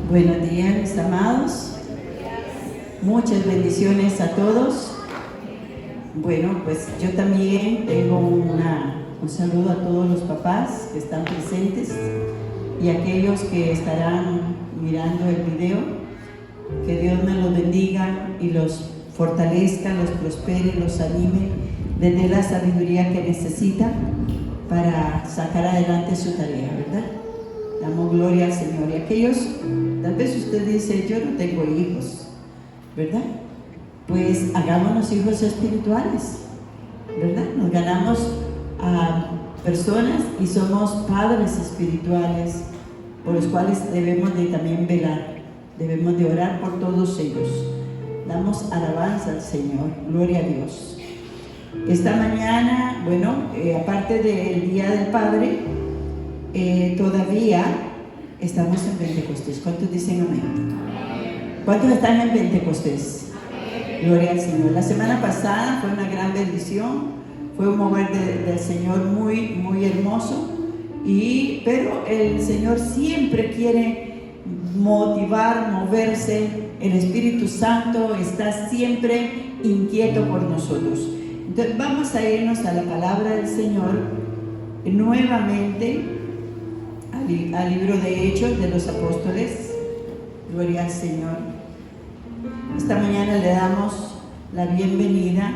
Buenos días, mis amados. Muchas bendiciones a todos. Bueno, pues yo también tengo un saludo a todos los papás que están presentes y aquellos que estarán mirando el video. Que Dios me los bendiga y los fortalezca, los prospere, los anime, les dé la sabiduría que necesitan para sacar adelante su tarea, ¿verdad? Damos gloria al Señor. Y aquellos, tal vez usted dice, yo no tengo hijos, ¿verdad? Pues hagámonos hijos espirituales, ¿verdad? Nos ganamos a personas y somos padres espirituales por los cuales debemos de también velar, debemos de orar por todos ellos. Damos alabanza al Señor, gloria a Dios. Esta mañana, bueno, aparte del Día del Padre, todavía estamos en Pentecostés. ¿Cuántos dicen amén? ¿Cuántos están en Pentecostés? Gloria al Señor. La semana pasada fue una gran bendición, fue un mover del Señor muy, muy hermoso, pero el Señor siempre quiere motivar, moverse. El Espíritu Santo está siempre inquieto por nosotros. Entonces vamos a irnos a la palabra del Señor nuevamente al libro de Hechos de los Apóstoles. Gloria al Señor. Esta mañana le damos la bienvenida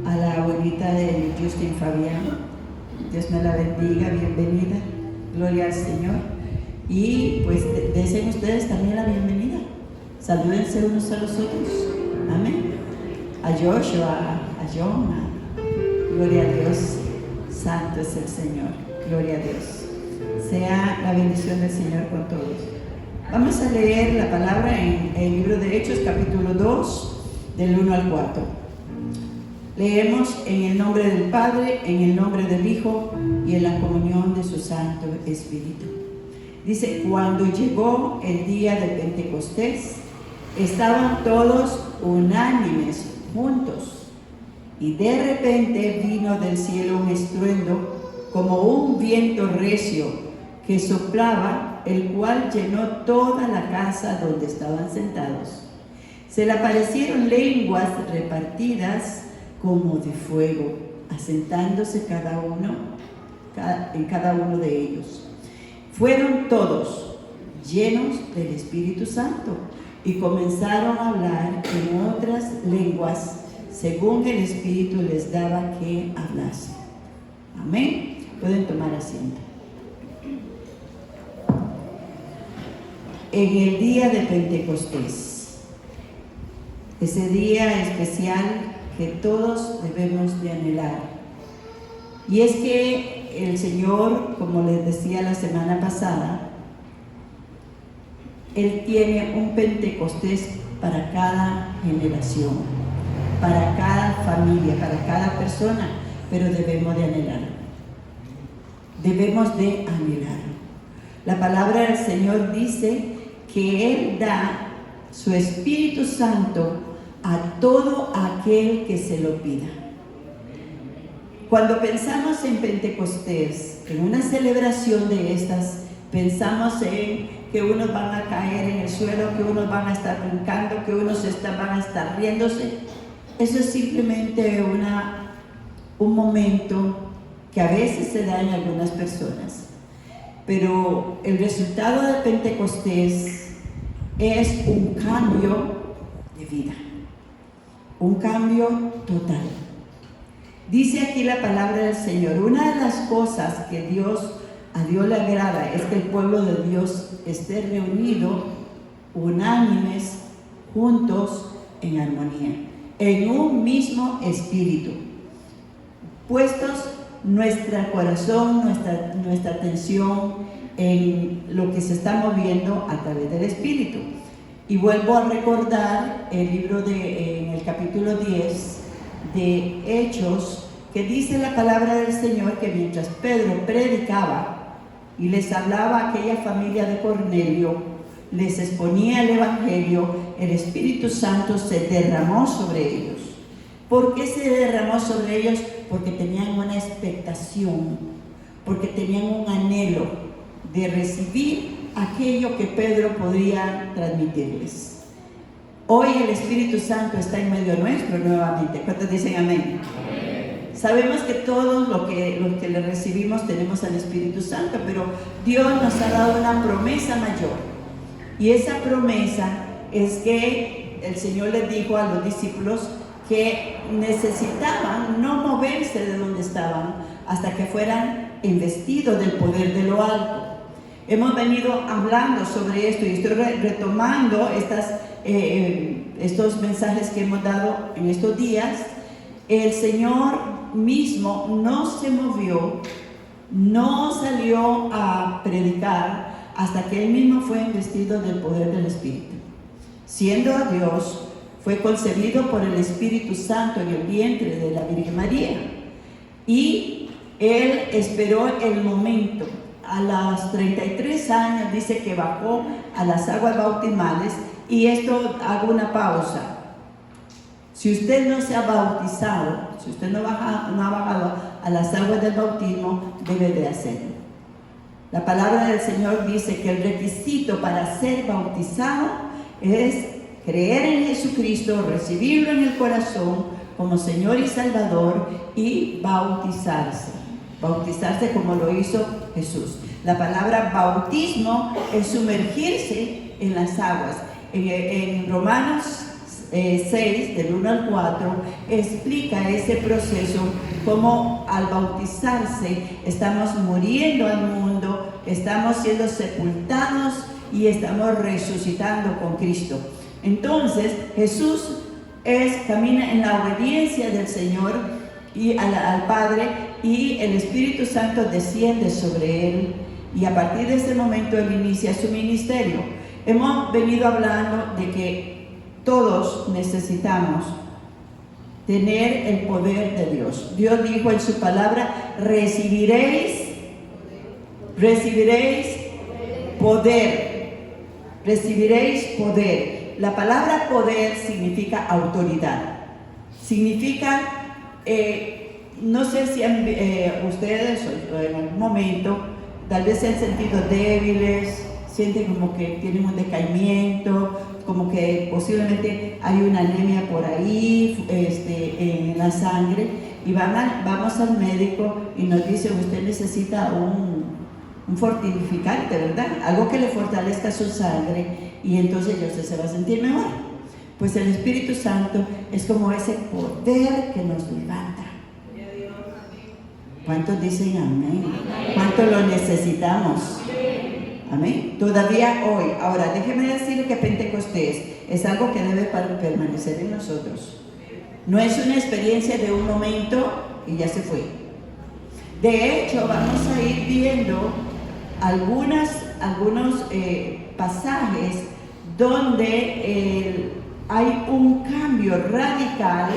a la abuelita de Justin Fabián. Dios me la bendiga, bienvenida. Gloria al Señor. Y pues deseen ustedes también la bienvenida. Salúdense unos a los otros. Amén. A Joshua, a John. Gloria a Dios. Santo es el Señor. Gloria a Dios. Sea la bendición del Señor con todos. Vamos a leer la palabra en el libro de Hechos, capítulo 2, del 1 al 4. Leemos en el nombre del Padre, en el nombre del Hijo y en la comunión de su Santo Espíritu. Dice: cuando llegó el día de Pentecostés, estaban todos unánimes juntos, y de repente vino del cielo un estruendo como un viento recio que soplaba, el cual llenó toda la casa donde estaban sentados. Se le aparecieron lenguas repartidas como de fuego, asentándose en cada uno de ellos. Fueron todos llenos del Espíritu Santo y comenzaron a hablar en otras lenguas según el Espíritu les daba que hablasen. Amén. Pueden tomar asiento. En el día de Pentecostés, ese día especial que todos debemos de anhelar. Y es que el Señor, como les decía la semana pasada, Él tiene un Pentecostés para cada generación, para cada familia, para cada persona, pero debemos de anhelar. Debemos de anhelar. La palabra del Señor dice que Él da su Espíritu Santo a todo aquel que se lo pida. Cuando pensamos en Pentecostés, en una celebración de estas, pensamos en que unos van a caer en el suelo, que unos van a estar brincando, que unos van a estar riéndose. Eso es simplemente un momento que a veces se da en algunas personas. Pero el resultado de Pentecostés es un cambio de vida, un cambio total. Dice aquí la palabra del Señor: una de las cosas que a Dios le agrada es que el pueblo de Dios esté reunido, unánimes, juntos, en armonía, en un mismo espíritu, puestos nuestro corazón, nuestra atención en lo que se está moviendo a través del Espíritu. Y vuelvo a recordar el libro en el capítulo 10 de Hechos, que dice la palabra del Señor que mientras Pedro predicaba y les hablaba a aquella familia de Cornelio, les exponía el Evangelio, el Espíritu Santo se derramó sobre ellos. ¿Por qué se derramó sobre ellos? Porque tenían una expectación, porque tenían un anhelo de recibir aquello que Pedro podría transmitirles. Hoy el Espíritu Santo está en medio nuestro nuevamente. ¿Cuántos dicen amén? Sabemos que todos los que le recibimos tenemos al Espíritu Santo, pero Dios nos ha dado una promesa mayor. Y esa promesa es que el Señor les dijo a los discípulos que necesitaban no moverse de donde estaban hasta que fueran investidos del poder de lo alto. Hemos venido hablando sobre esto y estoy retomando estos mensajes que hemos dado en estos días. El Señor mismo no se movió, no salió a predicar hasta que Él mismo fue investido del poder del Espíritu. Siendo Dios, fue concebido por el Espíritu Santo en el vientre de la Virgen María. Y Él esperó el momento. A los 33 años dice que bajó a las aguas bautismales. Y esto, hago una pausa. Si usted no se ha bautizado, si usted no ha bajado a las aguas del bautismo, debe de hacerlo. La palabra del Señor dice que el requisito para ser bautizado es creer en Jesucristo, recibirlo en el corazón como Señor y Salvador y bautizarse. Bautizarse como lo hizo Jesús. La palabra bautismo es sumergirse en las aguas. En Romanos 6, del 1 al 4, explica ese proceso, como al bautizarse estamos muriendo al mundo, estamos siendo sepultados y estamos resucitando con Cristo. Entonces Jesús camina en la obediencia del Señor y al Padre, y el Espíritu Santo desciende sobre Él, y a partir de ese momento Él inicia su ministerio. Hemos venido hablando de que todos necesitamos tener el poder de Dios. Dios dijo en su palabra: recibiréis poder. Recibiréis poder. La palabra poder significa autoridad. Significa, no sé si ustedes en algún momento tal vez se han sentido débiles, sienten como que tienen un decaimiento, como que posiblemente hay una anemia por ahí en la sangre, y vamos al médico y nos dice: usted necesita un fortificante, ¿verdad? Algo que le fortalezca su sangre, y entonces ya usted se va a sentir mejor. Pues el Espíritu Santo es como ese poder que nos levanta. ¿Cuántos dicen amén? ¿Cuántos lo necesitamos? Amén. Todavía hoy. Ahora, déjeme decir que Pentecostés es algo que debe permanecer en nosotros. No es una experiencia de un momento y ya se fue. De hecho, vamos a ir viendo algunos pasajes donde hay un cambio radical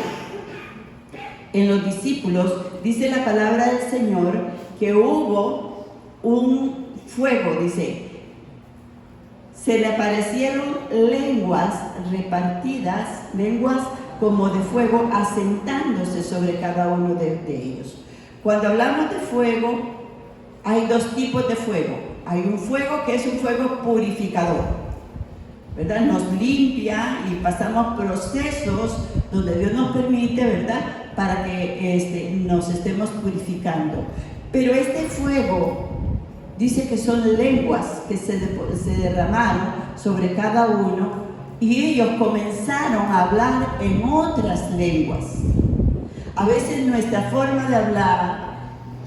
en los discípulos. Dice la palabra del Señor que hubo un fuego, dice: se le aparecieron lenguas repartidas, lenguas como de fuego, asentándose sobre cada uno de ellos. Cuando hablamos de fuego, hay dos tipos de fuego. Hay un fuego que es un fuego purificador, ¿verdad? Nos limpia y pasamos procesos donde Dios nos permite, ¿verdad?, para que nos estemos purificando. Pero este fuego dice que son lenguas que se derramaron sobre cada uno, y ellos comenzaron a hablar en otras lenguas. A veces nuestra forma de hablar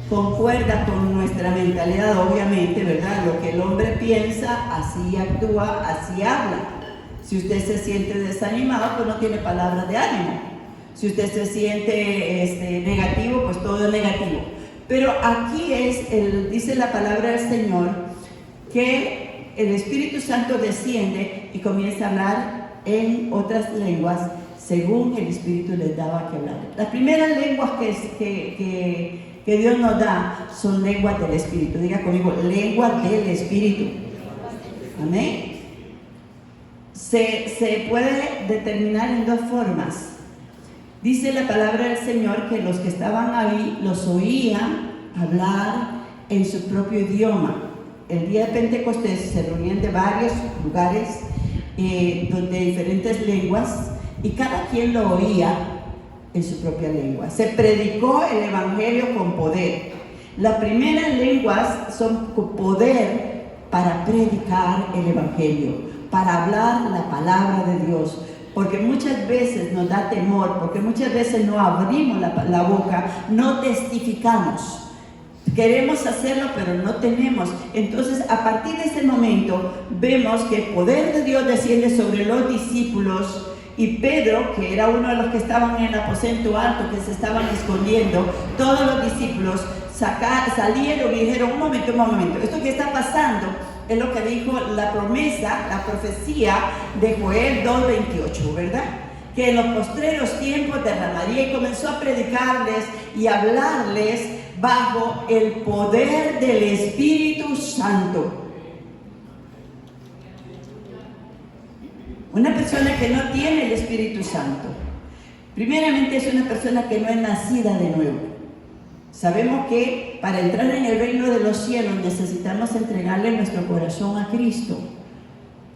concuerda con nuestra mentalidad, obviamente, ¿verdad? Lo que el hombre piensa, así actúa, así habla. Si usted se siente desanimado, pues no tiene palabras de ánimo. Si usted se siente negativo, pues todo es negativo. Pero aquí dice la palabra del Señor que el Espíritu Santo desciende y comienza a hablar en otras lenguas según el Espíritu les daba que hablar. Las primeras lenguas que Dios nos da son lenguas del Espíritu. Diga conmigo: lenguas del Espíritu. Amén. Se puede determinar en dos formas. Dice la palabra del Señor que los que estaban ahí los oían hablar en su propio idioma. el día de Pentecostés se reunían de varios lugares, donde diferentes lenguas, y cada quien lo oía en su propia lengua. Se predicó el evangelio con poder. Las primeras lenguas son con poder para predicar el evangelio, para hablar la palabra de Dios, porque muchas veces nos da temor, porque muchas veces no abrimos la boca, no testificamos. Queremos hacerlo, pero no tenemos. Entonces, a partir de ese momento, vemos que el poder de Dios desciende sobre los discípulos, y Pedro, que era uno de los que estaban en el aposento alto, que se estaban escondiendo, todos los discípulos salieron y dijeron, un momento, esto que está pasando es lo que dijo la promesa, la profecía de Joel 2:28, ¿verdad? Que en los postreros tiempos derramaría, y comenzó a predicarles y hablarles bajo el poder del Espíritu Santo. Una persona que no tiene el Espíritu Santo, primeramente es una persona que no es nacida de nuevo. Sabemos que para entrar en el reino de los cielos necesitamos entregarle nuestro corazón a Cristo,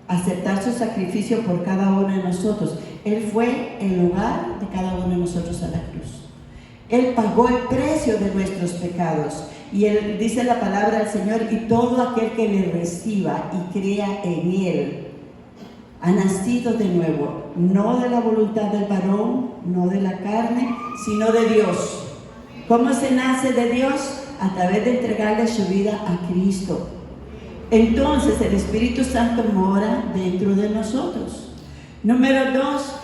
aceptar su sacrificio por cada uno de nosotros. Él fue en lugar de cada uno de nosotros a la cruz. Él pagó el precio de nuestros pecados. Y Él dice la palabra del Señor, y todo aquel que le reciba y crea en Él ha nacido de nuevo, no de la voluntad del varón, no de la carne, sino de Dios. ¿Cómo se nace de Dios? A través de entregarle su vida a Cristo. Entonces el Espíritu Santo mora dentro de nosotros. Número 2,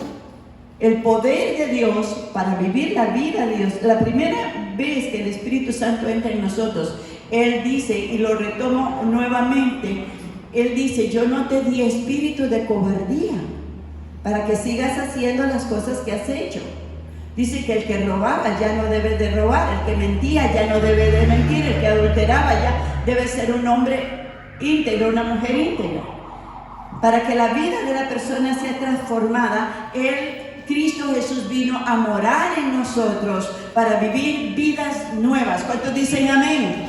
el poder de Dios para vivir la vida de Dios. La primera vez que el Espíritu Santo entra en nosotros, Él dice, y lo retomo nuevamente, Él dice, yo no te di espíritu de cobardía para que sigas haciendo las cosas que has hecho. Dice que el que robaba ya no debe de robar, el que mentía ya no debe de mentir, el que adulteraba ya debe ser un hombre íntegro, una mujer íntegra. Para que la vida de la persona sea transformada, Cristo Jesús vino a morar en nosotros para vivir vidas nuevas. ¿Cuántos dicen amén?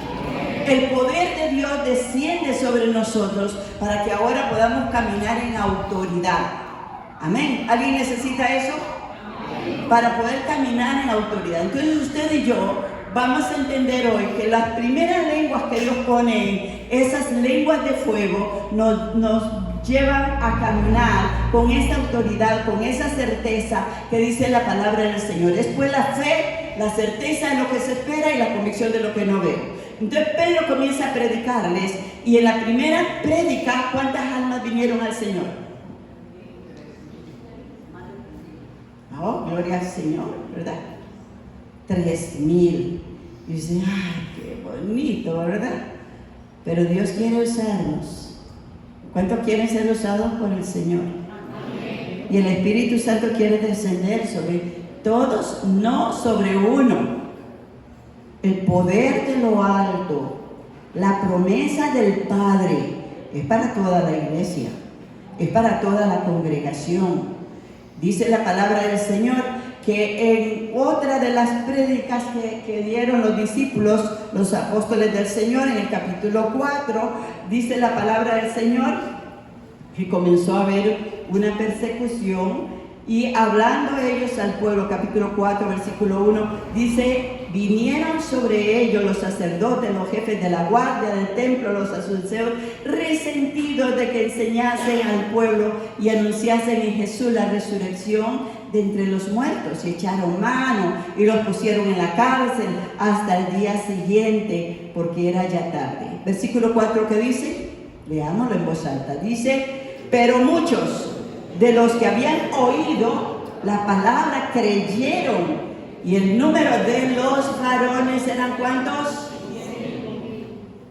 El poder de Dios desciende sobre nosotros para que ahora podamos caminar en autoridad. Amén. ¿Alguien necesita eso? Para poder caminar en autoridad. Entonces usted y yo vamos a entender hoy que las primeras lenguas que Dios pone, esas lenguas de fuego, nos llevan a caminar con esa autoridad, con esa certeza que dice la palabra del Señor. Después la fe, la certeza de lo que se espera y la convicción de lo que no veo. Entonces Pedro comienza a predicarles, y en la primera prédica, ¿cuántas almas vinieron al Señor? Oh, gloria al Señor, ¿verdad? 3,000. Y dice, ay, qué bonito, ¿verdad? Pero Dios quiere usarnos. ¿Cuántos quieren ser usados por el Señor? Amén. Y el Espíritu Santo quiere descender sobre todos, no sobre uno. El poder de lo alto, la promesa del Padre, es para toda la iglesia, es para toda la congregación. Dice la palabra del Señor que en otra de las prédicas que dieron los discípulos, los apóstoles del Señor, en el capítulo 4, dice la palabra del Señor que comenzó a haber una persecución, y hablando ellos al pueblo, capítulo 4, versículo 1, dice, vinieron sobre ellos los sacerdotes, los jefes de la guardia del templo, los saduceos, resentidos de que enseñasen al pueblo y anunciasen en Jesús la resurrección de entre los muertos, y echaron mano y los pusieron en la cárcel hasta el día siguiente, porque era ya tarde. Versículo 4, ¿qué dice? Leámoslo en voz alta. Dice, pero muchos de los que habían oído la palabra creyeron, y el número de los varones eran ¿cuántos?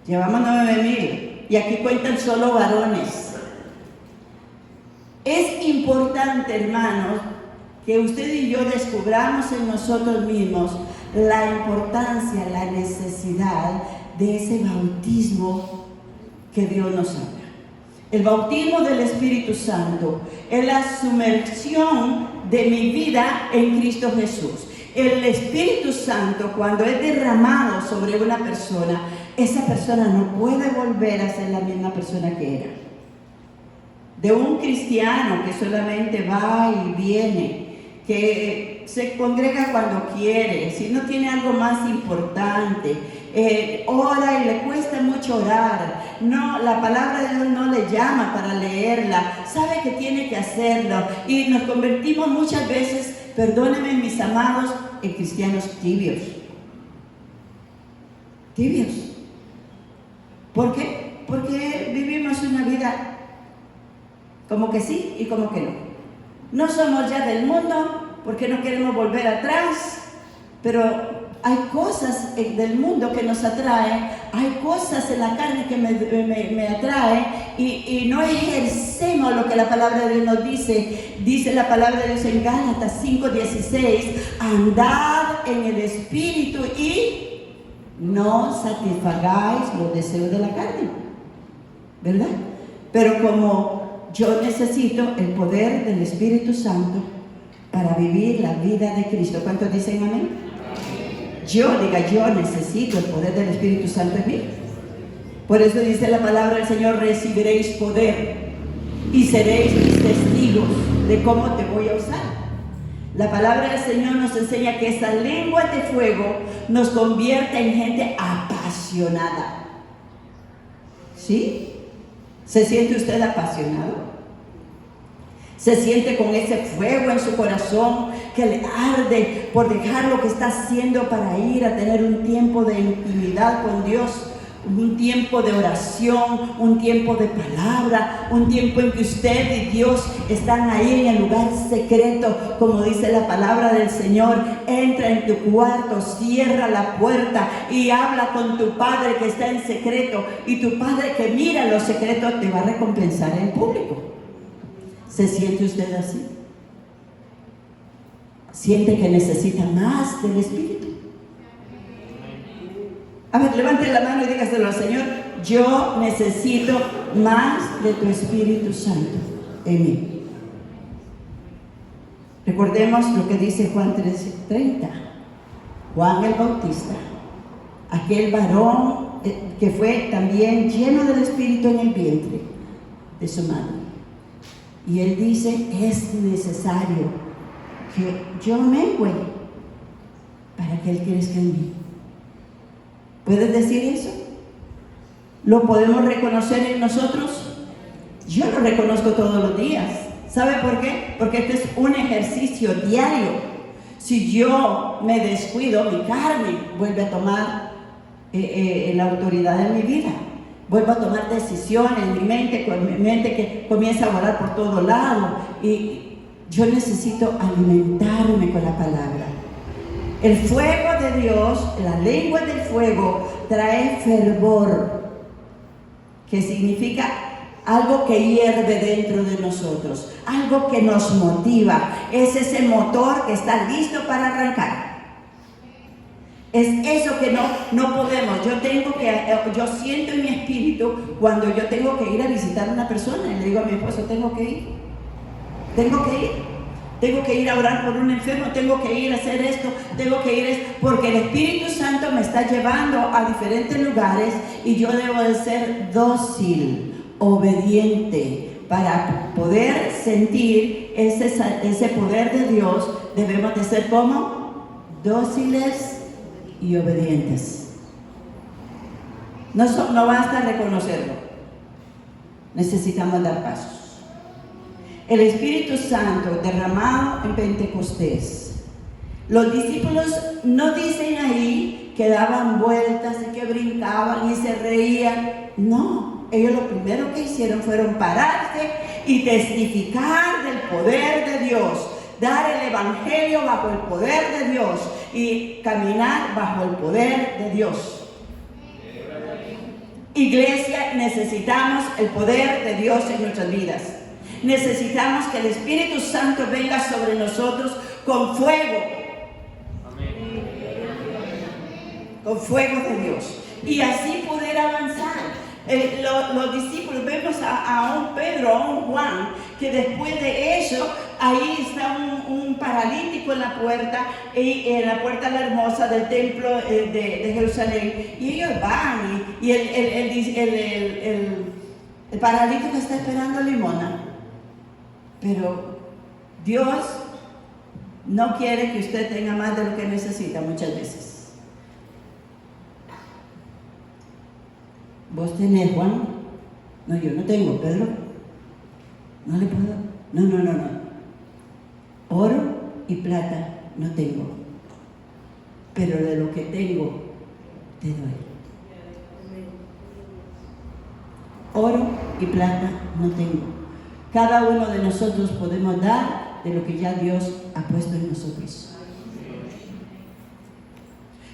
Llevamos 9,000, y aquí cuentan solo varones. Es importante, hermanos, que usted y yo descubramos en nosotros mismos la importancia, la necesidad de ese bautismo que Dios nos habla. El bautismo del Espíritu Santo es la sumersión de mi vida en Cristo Jesús. El Espíritu Santo, cuando es derramado sobre una persona, esa persona no puede volver a ser la misma persona que era. De un cristiano que solamente va y viene, que se congrega cuando quiere, si no tiene algo más importante, ora y le cuesta mucho orar, no, la palabra de Dios no le llama para leerla, sabe que tiene que hacerlo, y nos convertimos muchas veces, perdónenme mis amados, en cristianos tibios. Tibios. ¿Por qué? Porque vivimos una vida como que sí y como que no. No somos ya del mundo porque no queremos volver atrás, pero hay cosas del mundo que nos atraen, hay cosas en la carne que me atraen y no ejercemos lo que la palabra de Dios nos dice. Dice la palabra de Dios en Gálatas 5:16, andad en el Espíritu y no satisfagáis los deseos de la carne, ¿verdad? Pero como yo necesito el poder del Espíritu Santo para vivir la vida de Cristo. ¿Cuántos dicen amén? Yo necesito el poder del Espíritu Santo en mí. Por eso dice la palabra del Señor, recibiréis poder y seréis mis testigos de cómo te voy a usar. La palabra del Señor nos enseña que esa lengua de fuego nos convierte en gente apasionada. ¿Sí? ¿Se siente usted apasionado? ¿Se siente con ese fuego en su corazón que le arde por dejar lo que está haciendo para ir a tener un tiempo de intimidad con Dios? Un tiempo de oración, un tiempo de palabra, un tiempo en que usted y Dios están ahí en el lugar secreto, como dice la palabra del Señor. Entra en tu cuarto, cierra la puerta y habla con tu Padre que está en secreto, y tu Padre que mira los secretos te va a recompensar en público. ¿Se siente usted así? ¿Siente que necesita más del Espíritu? A ver, levante la mano y dígaselo al Señor: yo necesito más de tu Espíritu Santo en mí. Recordemos lo que dice Juan 13:30. Juan el Bautista, aquel varón que fue también lleno del Espíritu en el vientre de su madre. Y él dice, es necesario que yo mengüe para que él crezca en mí. ¿Puedes decir eso? ¿Lo podemos reconocer en nosotros? Yo lo reconozco todos los días. ¿Sabe por qué? Porque este es un ejercicio diario. Si yo me descuido, mi carne vuelve a tomar la autoridad en mi vida. Vuelvo a tomar decisiones en mi mente, con mi mente que comienza a volar por todo lado. Y yo necesito alimentarme con la palabra. El fuego de Dios, la lengua del fuego, trae fervor, que significa algo que hierve dentro de nosotros, algo que nos motiva. Es ese motor que está listo para arrancar. Es eso que no podemos. Yo siento en mi espíritu cuando yo tengo que ir a visitar a una persona y le digo a mi esposo, tengo que ir a orar por un enfermo, tengo que ir a hacer esto, porque el Espíritu Santo me está llevando a diferentes lugares y yo debo de ser dócil, obediente, para poder sentir ese poder de Dios. Debemos de ser como dóciles y obedientes. No basta reconocerlo, necesitamos dar pasos. El Espíritu Santo derramado en Pentecostés. Los discípulos no dicen ahí que daban vueltas y que brincaban y se reían. No, ellos lo primero que hicieron fueron pararse y testificar del poder de Dios, dar el evangelio bajo el poder de Dios y caminar bajo el poder de Dios. Iglesia, necesitamos el poder de Dios en nuestras vidas. Necesitamos que el Espíritu Santo venga sobre nosotros con fuego. Amén. Con fuego de Dios. Y así poder avanzar. Los discípulos, vemos a un Pedro, a un Juan, que después de eso, ahí está un paralítico en la puerta, la puerta la hermosa del templo de Jerusalén, y ellos van y el paralítico está esperando limona. Pero Dios no quiere que usted tenga más de lo que necesita muchas veces. ¿Vos tenés, Juan? No, yo no tengo, Pedro. No le puedo. No. Oro y plata no tengo, pero de lo que tengo te doy. Oro y plata no tengo. Cada uno de nosotros podemos dar de lo que ya Dios ha puesto en nosotros.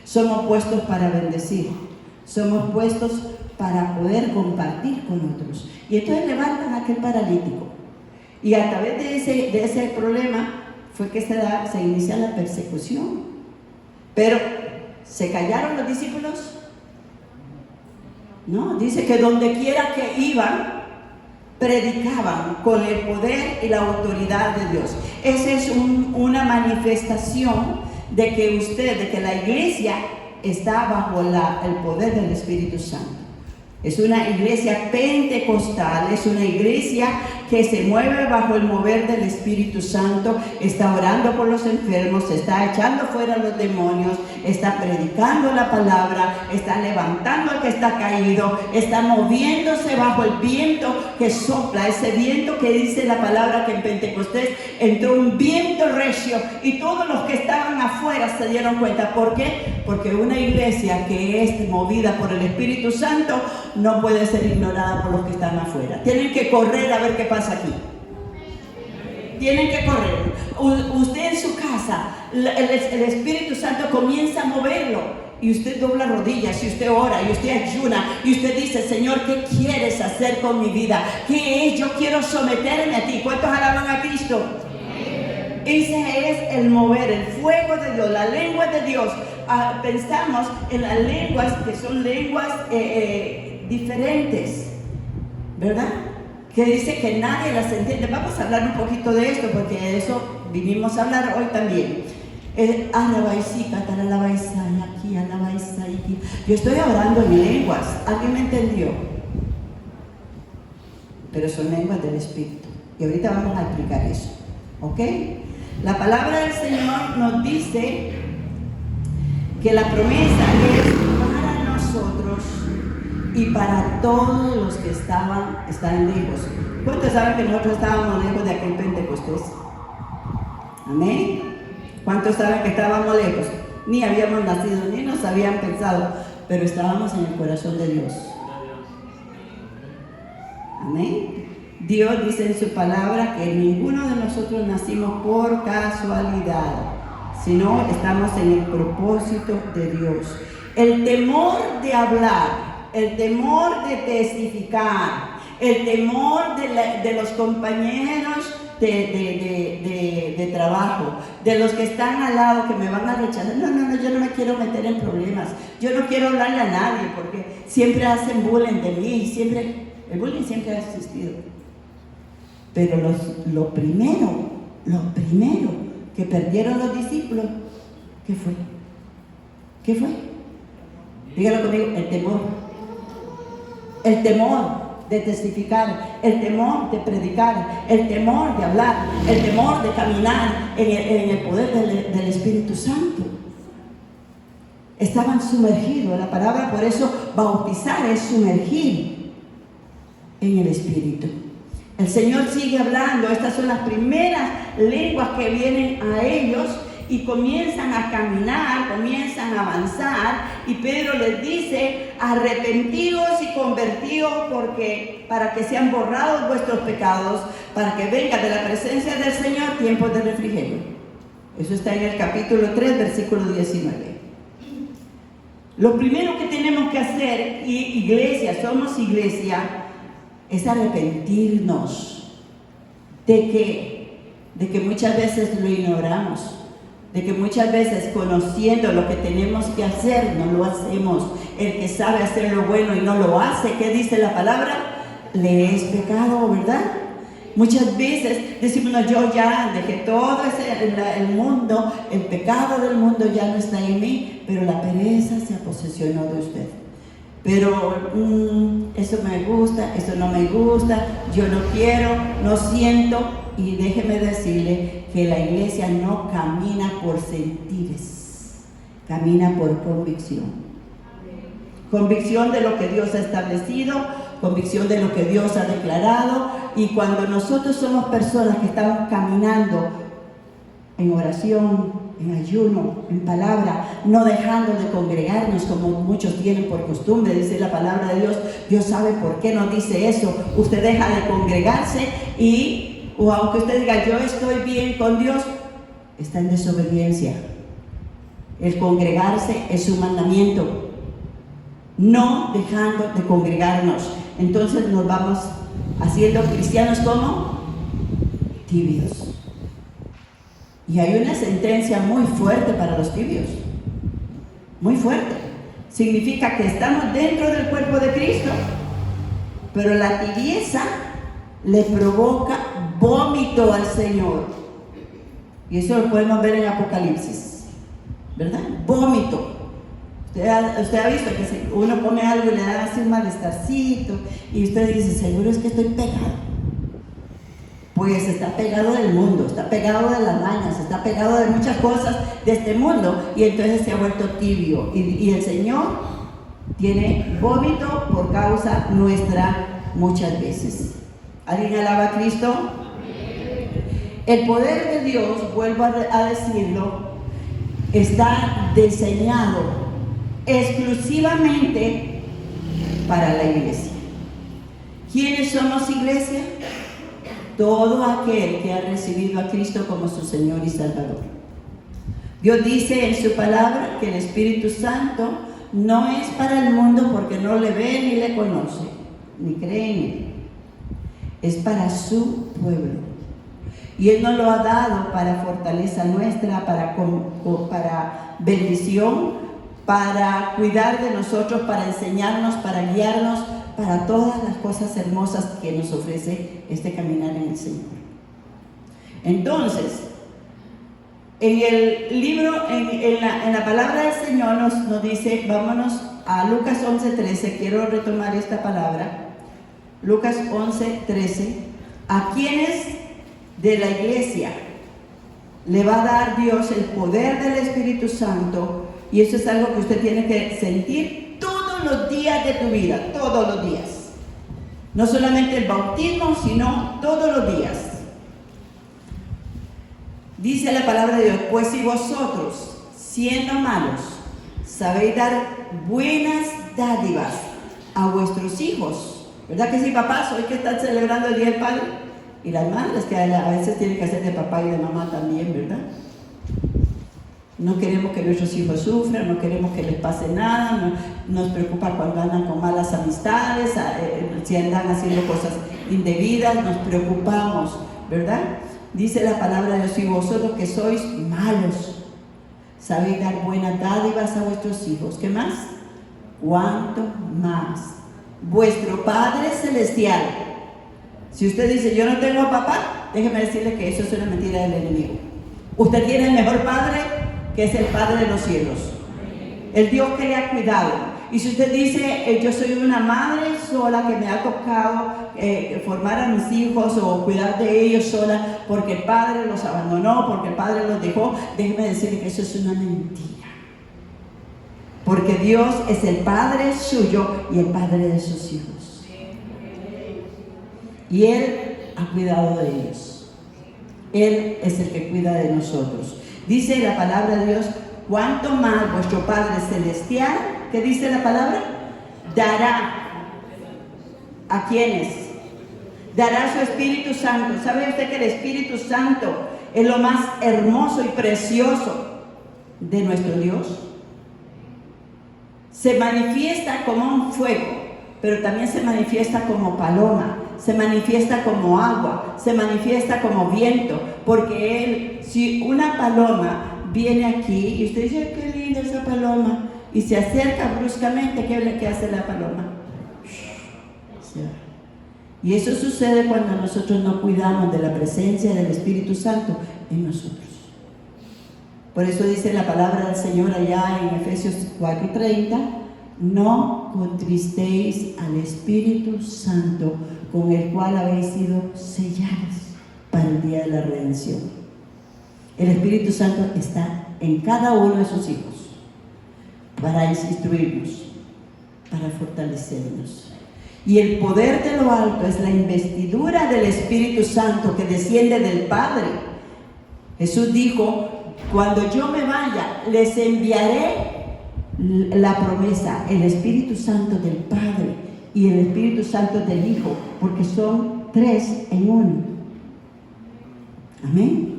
Somos puestos para bendecir, somos puestos para poder compartir con otros. Y entonces levantan a aquel paralítico. Y a través de ese problema fue que se inicia la persecución. Pero, ¿se callaron los discípulos? No, dice que donde quiera que iban, predicaban con el poder y la autoridad de Dios. Esa es una manifestación de que la iglesia está bajo el poder del Espíritu Santo. Es una iglesia pentecostal, es una iglesia que se mueve bajo el mover del Espíritu Santo, está orando por los enfermos, está echando fuera los demonios, está predicando la palabra, está levantando al que está caído, está moviéndose bajo el viento que sopla, ese viento que dice la palabra que en Pentecostés entró un viento recio y todos los que estaban afuera se dieron cuenta. ¿Por qué? Porque una iglesia que es movida por el Espíritu Santo no puede ser ignorada por los que están afuera. Tienen que correr a ver qué pasa aquí. Tienen que correr. Usted en su casa, el Espíritu Santo comienza a moverlo y usted dobla rodillas y usted ora y usted ayuna y usted dice: Señor, ¿qué quieres hacer con mi vida? ¿Qué es? Yo quiero someterme a ti. ¿Cuántos alaban a Cristo? Ese es el mover, el fuego de Dios, la lengua de Dios. Pensamos en las lenguas que son lenguas diferentes, ¿verdad? Que dice que nadie las entiende. Vamos a hablar un poquito de esto porque de eso vinimos a hablar hoy también. Yo estoy hablando en lenguas. ¿Alguien me entendió? Pero son lenguas del Espíritu. Y ahorita vamos a explicar eso. ¿Ok? La palabra del Señor nos dice que la promesa es para nosotros y para todos los que están lejos. ¿Cuántos saben que nosotros estábamos lejos de aquel Pentecostés? Amén. ¿Cuántos saben que estábamos lejos? Ni habíamos nacido, ni nos habían pensado, pero estábamos en el corazón de Dios. Amén. Dios dice en su palabra que ninguno de nosotros nacimos por casualidad, sino estamos en el propósito de Dios. El temor de hablar, el temor de testificar, el temor de los compañeros de trabajo, de los que están al lado que me van a rechazar. No, yo no me quiero meter en problemas, yo no quiero hablarle a nadie porque siempre hacen bullying de mí, el bullying siempre ha existido. Pero lo primero que perdieron los discípulos, ¿qué fue? ¿Qué fue? Dígalo conmigo: el temor. El temor de testificar, el temor de predicar, el temor de hablar, el temor de caminar en el poder del Espíritu Santo. Estaban sumergidos. La palabra, por eso, bautizar es sumergir en el Espíritu. El Señor sigue hablando. Estas son las primeras lenguas que vienen a ellos y comienzan a caminar, comienzan a avanzar. Y Pedro les dice: arrepentidos y convertidos para que sean borrados vuestros pecados, para que venga de la presencia del Señor tiempos de refrigerio. Eso está en el capítulo 3, versículo 19. Lo primero que tenemos que hacer, somos iglesia, es arrepentirnos de que muchas veces lo ignoramos, de que muchas veces, conociendo lo que tenemos que hacer, no lo hacemos. El que sabe hacer lo bueno y no lo hace, ¿qué dice la palabra? Le es pecado, ¿verdad? Muchas veces decimos: no, yo ya dejé todo el mundo, el pecado del mundo ya no está en mí, pero la pereza se posesionó de usted. pero eso me gusta, eso no me gusta, yo no quiero, no siento. Y déjeme decirle que la iglesia no camina por sentires, camina por convicción. Convicción de lo que Dios ha establecido, convicción de lo que Dios ha declarado. Y cuando nosotros somos personas que estamos caminando en oración, en ayuno, en palabra, no dejando de congregarnos como muchos tienen por costumbre, dice la palabra de Dios. Dios sabe por qué nos dice eso. Usted deja de congregarse o aunque usted diga yo estoy bien con Dios, está en desobediencia. El congregarse es un mandamiento. No dejando de congregarnos, entonces nos vamos haciendo cristianos como tibios. Y hay una sentencia muy fuerte para los tibios, muy fuerte. Significa que estamos dentro del cuerpo de Cristo, pero la tibieza le provoca vómito al Señor. Y eso lo podemos ver en Apocalipsis, ¿verdad? Vómito. Usted ha visto que si uno come algo y le da así un malestarcito y usted dice, seguro es que estoy pegado. Pues está pegado del mundo, está pegado de las mañas, está pegado de muchas cosas de este mundo y entonces se ha vuelto tibio. Y el Señor tiene vómito por causa nuestra muchas veces. ¿Alguien alaba a Cristo? El poder de Dios, vuelvo a decirlo, está diseñado exclusivamente para la iglesia. ¿Quiénes somos iglesia? Todo aquel que ha recibido a Cristo como su Señor y Salvador. Dios dice en su palabra que el Espíritu Santo no es para el mundo porque no le ve ni le conoce, ni cree en él. Es para su pueblo. Y Él nos lo ha dado para fortaleza nuestra, para bendición, para cuidar de nosotros, para enseñarnos, para guiarnos, para todas las cosas hermosas que nos ofrece este caminar en el Señor. Entonces, en el libro, en la palabra del Señor nos dice, vámonos a Lucas 11:13, quiero retomar esta palabra. Lucas 11:13, ¿a quiénes de la iglesia le va a dar Dios el poder del Espíritu Santo? Y eso es algo que usted tiene que sentir todos los días de tu vida, todos los días. No solamente el bautismo, sino todos los días. Dice la palabra de Dios, pues si vosotros, siendo malos, sabéis dar buenas dádivas a vuestros hijos, ¿verdad que sí, papás? Hoy que están celebrando el Día del Padre, y las madres que a veces tienen que hacer de papá y de mamá también, ¿verdad? No queremos que nuestros hijos sufran, no queremos que les pase nada, nos preocupa cuando andan con malas amistades, si andan haciendo cosas indebidas, nos preocupamos, ¿verdad? Dice la palabra de Dios, si vosotros que sois malos, sabéis dar buenas dádivas a vuestros hijos, ¿qué más? ¿Cuánto más? Vuestro Padre Celestial. Si usted dice, yo no tengo a papá, déjeme decirle que eso es una mentira del enemigo. Usted tiene el mejor Padre, que es el Padre de los cielos, el Dios que le ha cuidado. Y si usted dice, yo soy una madre sola que me ha tocado formar a mis hijos o cuidar de ellos sola porque el Padre los abandonó, porque el Padre los dejó, déjeme decirle que eso es una mentira. Porque Dios es el Padre suyo y el Padre de sus hijos. Y Él ha cuidado de ellos. Él es el que cuida de nosotros. Dice la palabra de Dios, cuánto más vuestro Padre Celestial, ¿qué dice la palabra? Dará. ¿A quiénes? Dará su Espíritu Santo. ¿Sabe usted que el Espíritu Santo es lo más hermoso y precioso de nuestro Dios? Se manifiesta como un fuego, pero también se manifiesta como paloma, se manifiesta como agua, se manifiesta como viento, porque Él, si una paloma viene aquí y usted dice, qué linda esa paloma, y se acerca bruscamente, ¿qué hace la paloma? Y eso sucede cuando nosotros no cuidamos de la presencia del Espíritu Santo en nosotros. Por eso dice la palabra del Señor allá en Efesios 4:30, no contristéis al Espíritu Santo, con el cual habéis sido sellados para el día de la redención. El Espíritu Santo está en cada uno de sus hijos para instruirnos, para fortalecernos. Y el poder de lo alto es la investidura del Espíritu Santo que desciende del Padre. Jesús dijo: cuando yo me vaya, les enviaré la promesa, el Espíritu Santo del Padre y el Espíritu Santo del Hijo, porque son 3 en 1. Amén.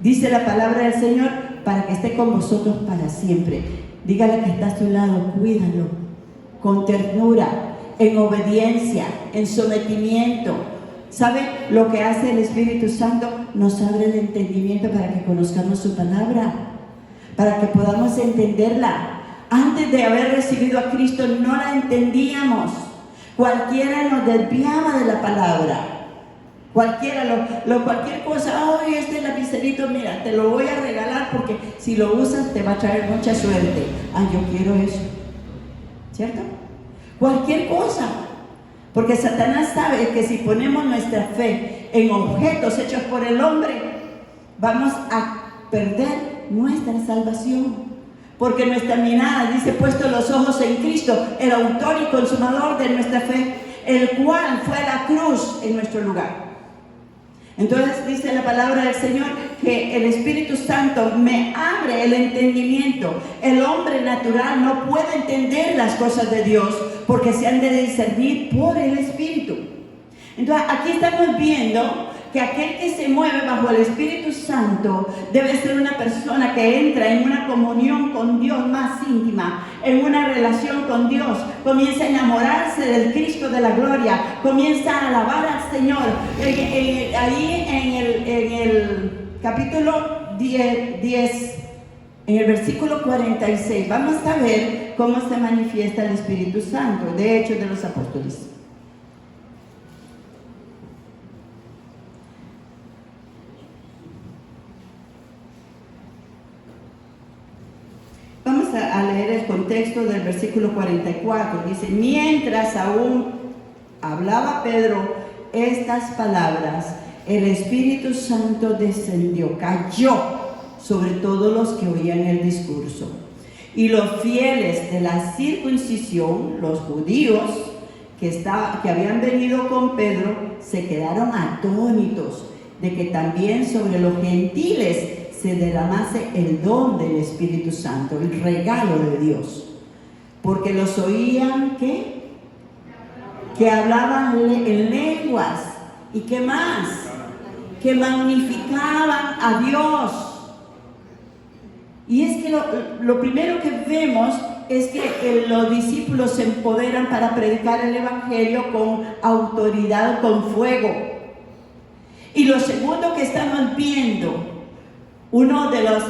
Dice la palabra del Señor, para que esté con vosotros para siempre. Dígale que está a su lado, cuídalo con ternura, en obediencia, en sometimiento. ¿Sabe lo que hace el Espíritu Santo? Nos abre el entendimiento para que conozcamos su palabra, para que podamos entenderla. Antes de haber recibido a Cristo no la entendíamos. Cualquiera nos desviaba de la palabra. Cualquiera, cualquier cosa, ¡ay, este lapicerito, mira, te lo voy a regalar porque si lo usas te va a traer mucha suerte! ¡Ay, yo quiero eso! ¿Cierto? Cualquier cosa. Porque Satanás sabe que si ponemos nuestra fe en objetos hechos por el hombre, vamos a perder nuestra salvación. Porque nuestra mirada, dice, puesto los ojos en Cristo, el autor y consumador de nuestra fe, el cual fue a la cruz en nuestro lugar. Entonces dice la palabra del Señor que el Espíritu Santo me abre el entendimiento. El hombre natural no puede entender las cosas de Dios porque se han de discernir por el Espíritu. Entonces aquí estamos viendo que aquel que se mueve bajo el Espíritu Santo debe ser una persona que entra en una comunión con Dios más íntima, en una relación con Dios, comienza a enamorarse del Cristo de la gloria, comienza a alabar al Señor. Ahí en el capítulo 10, en el versículo 46, vamos a ver cómo se manifiesta el Espíritu Santo, de Hechos de los Apóstoles. Vamos a leer el contexto del versículo 44. Dice: mientras aún hablaba Pedro estas palabras, el Espíritu Santo descendió, cayó sobre todos los que oían el discurso. Y los fieles de la circuncisión, los judíos que habían venido con Pedro, se quedaron atónitos de que también sobre los gentiles se derramase el don del Espíritu Santo, el regalo de Dios. Porque los oían, ¿qué? Que hablaban en lenguas. ¿Y qué más? Que magnificaban a Dios. Y es que lo primero que vemos es que los discípulos se empoderan para predicar el Evangelio con autoridad, con fuego. Y lo segundo que estamos viendo, uno de las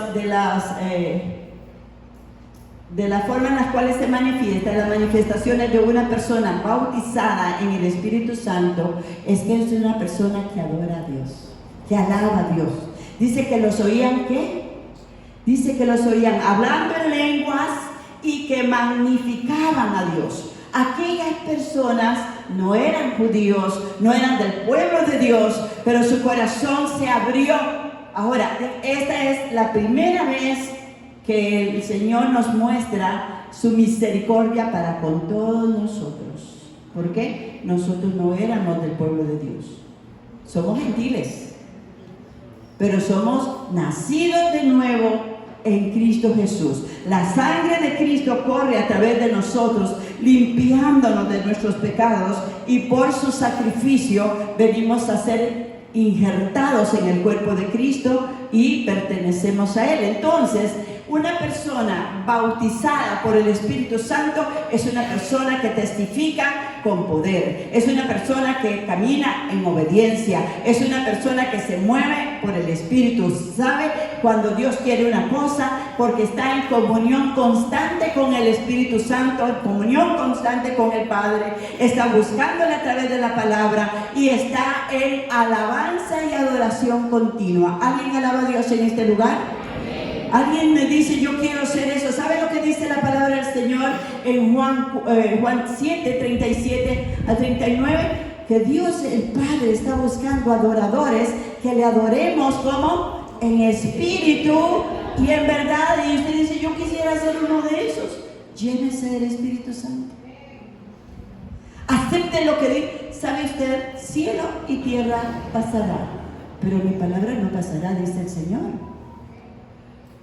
formas en las cuales se manifiesta, las manifestaciones de una persona bautizada en el Espíritu Santo, es que es una persona que adora a Dios, que alaba a Dios. Dice que los oían, ¿qué? Dice que los oían hablando en lenguas y que magnificaban a Dios. Aquellas personas no eran judíos, no eran del pueblo de Dios, pero su corazón se abrió. Ahora, esta es la primera vez que el Señor nos muestra su misericordia para con todos nosotros. ¿Por qué? Nosotros no éramos del pueblo de Dios. Somos gentiles, pero somos nacidos de nuevo en Cristo Jesús. La sangre de Cristo corre a través de nosotros, limpiándonos de nuestros pecados, y por su sacrificio venimos a ser injertados en el cuerpo de Cristo y pertenecemos a Él. Entonces, una persona bautizada por el Espíritu Santo es una persona que testifica con poder, es una persona que camina en obediencia, es una persona que se mueve por el Espíritu. ¿Sabe cuando Dios quiere una cosa? Porque está en comunión constante con el Espíritu Santo, en comunión constante con el Padre, está buscándole a través de la palabra y está en alabanza y adoración continua. ¿Alguien alaba a Dios en este lugar? Alguien me dice: yo quiero ser eso. ¿Sabe lo que que dice la palabra del Señor en Juan 7, 37 a 39, que Dios el Padre está buscando adoradores que le adoremos como en espíritu y en verdad. Y usted dice, yo quisiera ser uno de esos. Llénese del Espíritu Santo. Acepte lo que dice. ¿Sabe usted? Cielo y tierra pasará, pero mi palabra no pasará, dice el Señor.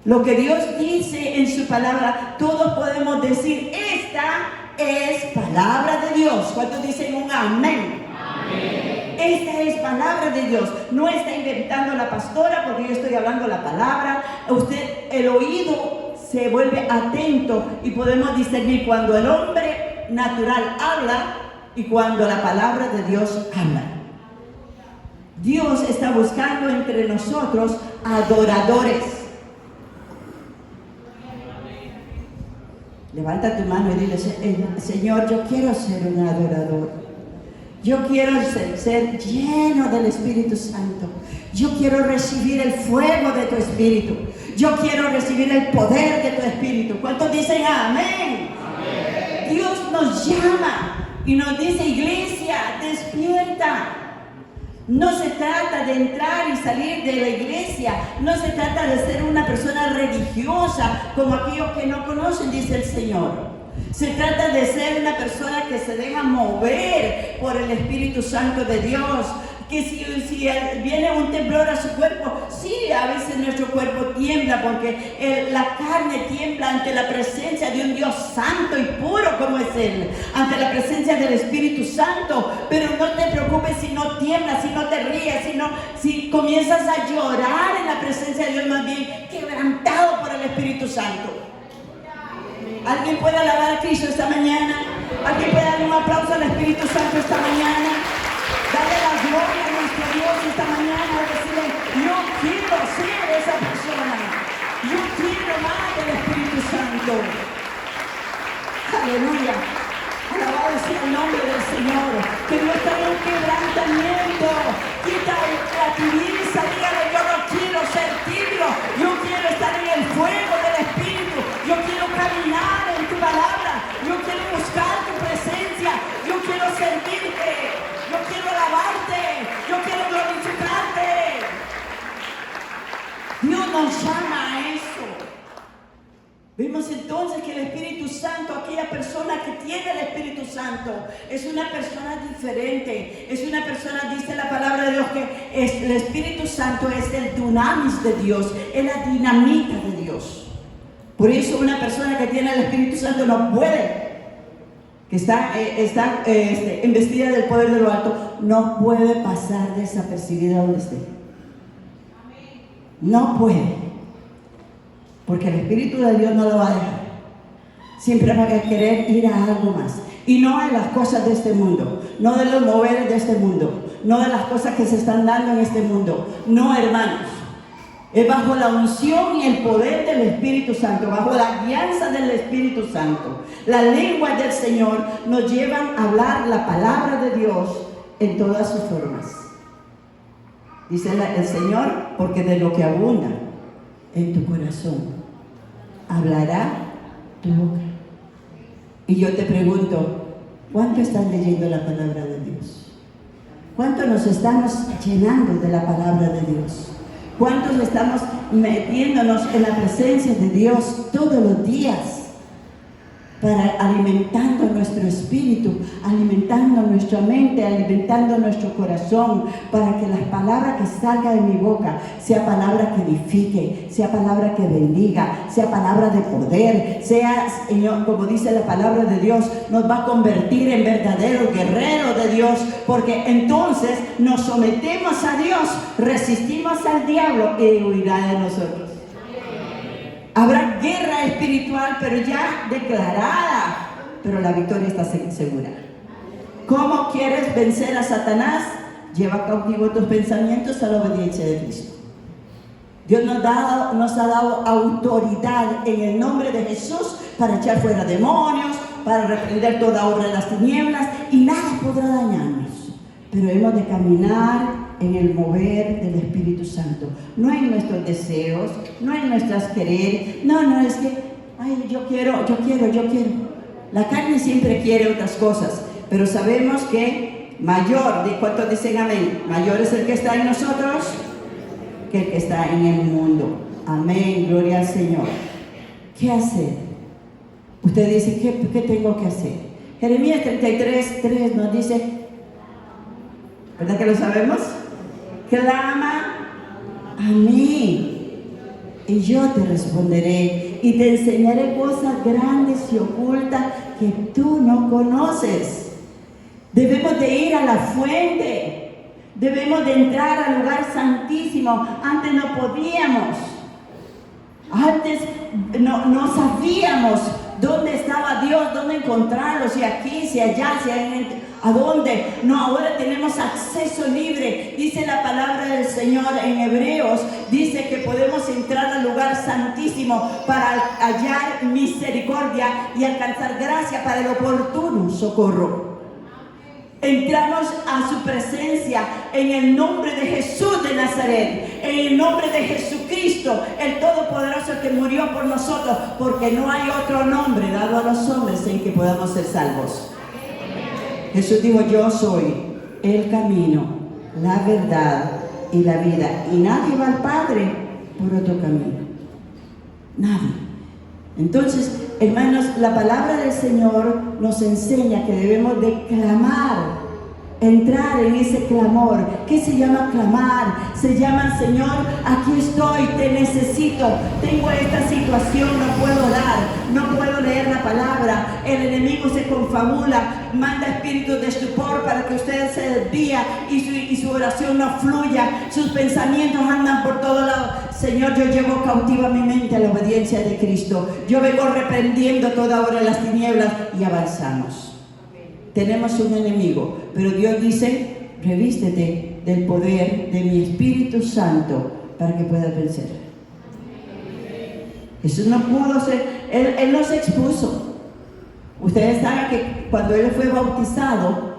Lo que Dios dice en su palabra, todos podemos decir, esta es palabra de Dios. ¿Cuántos dicen un amén? Amén. Esta es palabra de Dios. No está inventando la pastora, porque yo estoy hablando la palabra. Usted, el oído se vuelve atento y podemos discernir cuando el hombre natural habla y cuando la palabra de Dios habla. Dios está buscando entre nosotros adoradores. Levanta tu mano y dile, Señor, yo quiero ser un adorador. Yo quiero ser lleno del Espíritu Santo. Yo quiero recibir el fuego de tu Espíritu. Yo quiero recibir el poder de tu Espíritu. ¿Cuántos dicen amén? Amén. Dios nos llama y nos dice, iglesia, despierta. No se trata de entrar y salir de la iglesia. No se trata de ser una persona religiosa como aquellos que no conocen, dice el Señor. Se trata de ser una persona que se deja mover por el Espíritu Santo de Dios. Que si viene un temblor a su cuerpo, sí, a veces nuestro cuerpo tiembla porque la carne tiembla ante la presencia de un Dios santo y puro como es Él, ante la presencia del Espíritu Santo. Pero no te preocupes si no tiemblas, si no te ríes, si comienzas a llorar en la presencia de Dios, más bien quebrantado por el Espíritu Santo. ¿Alguien puede alabar a Cristo esta mañana? ¿Alguien puede darle un aplauso al Espíritu Santo esta mañana? Dale la gloria a nuestro Dios esta mañana, decirle, yo quiero ser esa persona. Yo quiero más del Espíritu Santo. Aleluya. Alabado sea el nombre del Señor. Que Dios traiga un quebrantamiento. Quita la tibieza, dígale, yo no quiero ser tibio. Yo quiero estar en el fuego del Espíritu. Yo quiero caminar en tu palabra. Yo quiero buscar tu presencia. Yo quiero servirte. Yo quiero alabarte. Yo quiero glorificarte. Dios nos llama a eso. Vemos entonces que el Espíritu Santo, aquella persona que tiene el Espíritu Santo, es una persona diferente. Es una persona, dice la palabra de Dios, que el Espíritu Santo es el dunamis de Dios, es la dinamita de Dios. Por eso una persona que tiene el Espíritu Santo no puede, que está investida del poder de lo alto, no puede pasar desapercibida donde esté. No puede. Porque el Espíritu de Dios no lo va a dejar. Siempre va a querer ir a algo más. Y no a las cosas de este mundo. No de los moveres de este mundo. No de las cosas que se están dando en este mundo. No, hermanos. Es bajo la unción y el poder del Espíritu Santo. Bajo la guianza del Espíritu Santo. Las lenguas del Señor nos llevan a hablar la palabra de Dios en todas sus formas. Dice el Señor, porque de lo que abunda en tu corazón hablará tu boca. Y yo te pregunto, ¿cuánto estás leyendo la palabra de Dios? ¿Cuánto nos estamos llenando de la palabra de Dios? ¿Cuántos estamos metiéndonos en la presencia de Dios todos los días? Alimentando nuestro espíritu, alimentando nuestra mente, alimentando nuestro corazón, para que las palabras que salgan de mi boca sea palabra que edifique, sea palabra que bendiga, sea palabra de poder, sea, Señor, como dice la palabra de Dios, nos va a convertir en verdaderos guerreros de Dios, porque entonces nos sometemos a Dios, resistimos al diablo y huirá de nosotros. Habrá guerra espiritual, pero ya declarada, pero la victoria está segura. ¿Cómo quieres vencer a Satanás? Lleva cautivo tus pensamientos a la obediencia de Cristo. Dios nos ha dado autoridad en el nombre de Jesús para echar fuera demonios, para reprender toda obra de las tinieblas, y nada podrá dañarnos. Pero hemos de caminar en el mover del Espíritu Santo, no en nuestros deseos, no en nuestras querer, no es que, Ay, yo quiero. La carne siempre quiere otras cosas, pero sabemos que mayor, ¿cuántos dicen amén? Mayor es el que está en nosotros que el que está en el mundo. Amén, gloria al Señor. ¿Qué hacer? Usted dice, ¿qué tengo que hacer? Jeremías 33:3 nos dice, ¿verdad que lo sabemos? Clama a mí y yo te responderé y te enseñaré cosas grandes y ocultas que tú no conoces. Debemos de ir a la fuente, debemos de entrar al lugar santísimo. Antes no podíamos, antes no sabíamos dónde estaba Dios, dónde encontrarlo, si aquí, si allá, si a dónde. No, ahora tenemos acceso libre. Dice la palabra del Señor en Hebreos, dice que podemos entrar al lugar santísimo para hallar misericordia y alcanzar gracia para el oportuno socorro. Entramos a su presencia en el nombre de Jesús de Nazaret, en el nombre de Jesucristo, el Todopoderoso que murió por nosotros, porque no hay otro nombre dado a los hombres en que podamos ser salvos. Jesús dijo, yo soy el camino, la verdad y la vida, y nadie va al Padre por otro camino. Nadie. Entonces, hermanos, la palabra del Señor nos enseña que debemos de clamar, entrar en ese clamor. ¿Qué se llama clamar? Se llama, Señor, aquí estoy, te necesito, tengo esta situación, no puedo orar, no puedo leer la palabra, el enemigo se confabula, manda espíritus de estupor para que usted se desvía y su oración no fluya, sus pensamientos andan por todos lados. Señor, yo llevo cautiva mi mente a la obediencia de Cristo, yo vengo reprendiendo toda hora las tinieblas y avanzamos. Tenemos un enemigo, pero Dios dice, revístete del poder de mi Espíritu Santo para que puedas vencer. Jesús no pudo ser, Él no se expuso. Ustedes saben que cuando Él fue bautizado,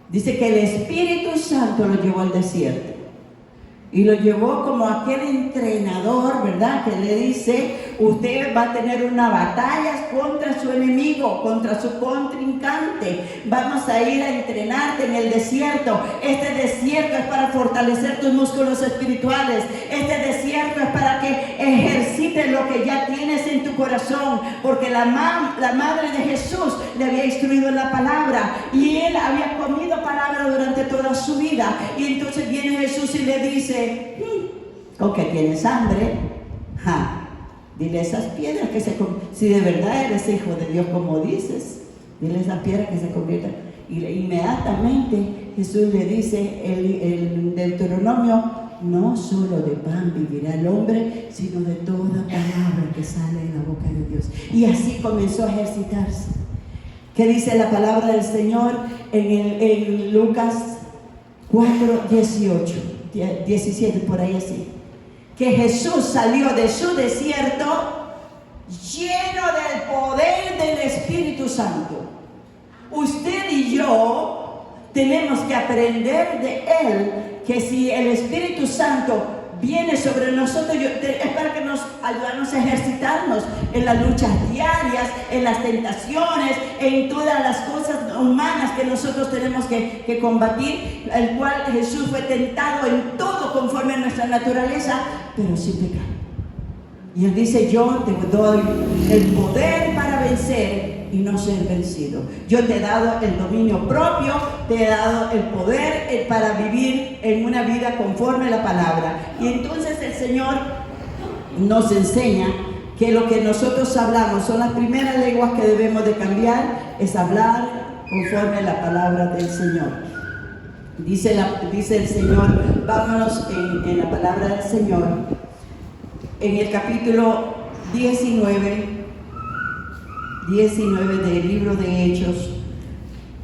dice que el Espíritu Santo lo llevó al desierto. Y lo llevó como aquel entrenador, ¿verdad? Que le dice, usted va a tener una batalla contra su enemigo, contra su contrincante. Vamos a ir a entrenarte en el desierto. Este desierto es para fortalecer tus músculos espirituales. Este desierto es para que ejercites lo que ya tienes en tu corazón. Porque la madre de Jesús le había instruido en la palabra. Y él había comido palabra durante toda su vida. Y entonces viene Jesús y le dice, ¿con qué tienes hambre? Dile a esas piedras que se conviertan. Si de verdad eres hijo de Dios como dices, dile a esas piedras que se conviertan. Y inmediatamente Jesús le dice el Deuteronomio, no solo de pan vivirá el hombre, sino de toda palabra que sale de la boca de Dios. Y así comenzó a ejercitarse. ¿Qué dice la palabra del Señor en Lucas 4:17, por ahí así? Que Jesús salió de su desierto lleno del poder del Espíritu Santo. Usted y yo tenemos que aprender de Él, que si el Espíritu Santo viene sobre nosotros, es para que nos ayudarnos a ejercitarnos en las luchas diarias, en las tentaciones, en todas las cosas humanas que nosotros tenemos que combatir, el cual Jesús fue tentado en todo conforme a nuestra naturaleza, pero sin pecado. Y Él dice, yo te doy el poder para vencer y no ser vencido. Yo te he dado el dominio propio, te he dado el poder para vivir en una vida conforme a la palabra. Y entonces el Señor nos enseña que lo que nosotros hablamos son las primeras lenguas que debemos de cambiar, es hablar conforme a la palabra del Señor. Dice el Señor, vámonos en la palabra del Señor, en el capítulo 19 del libro de Hechos.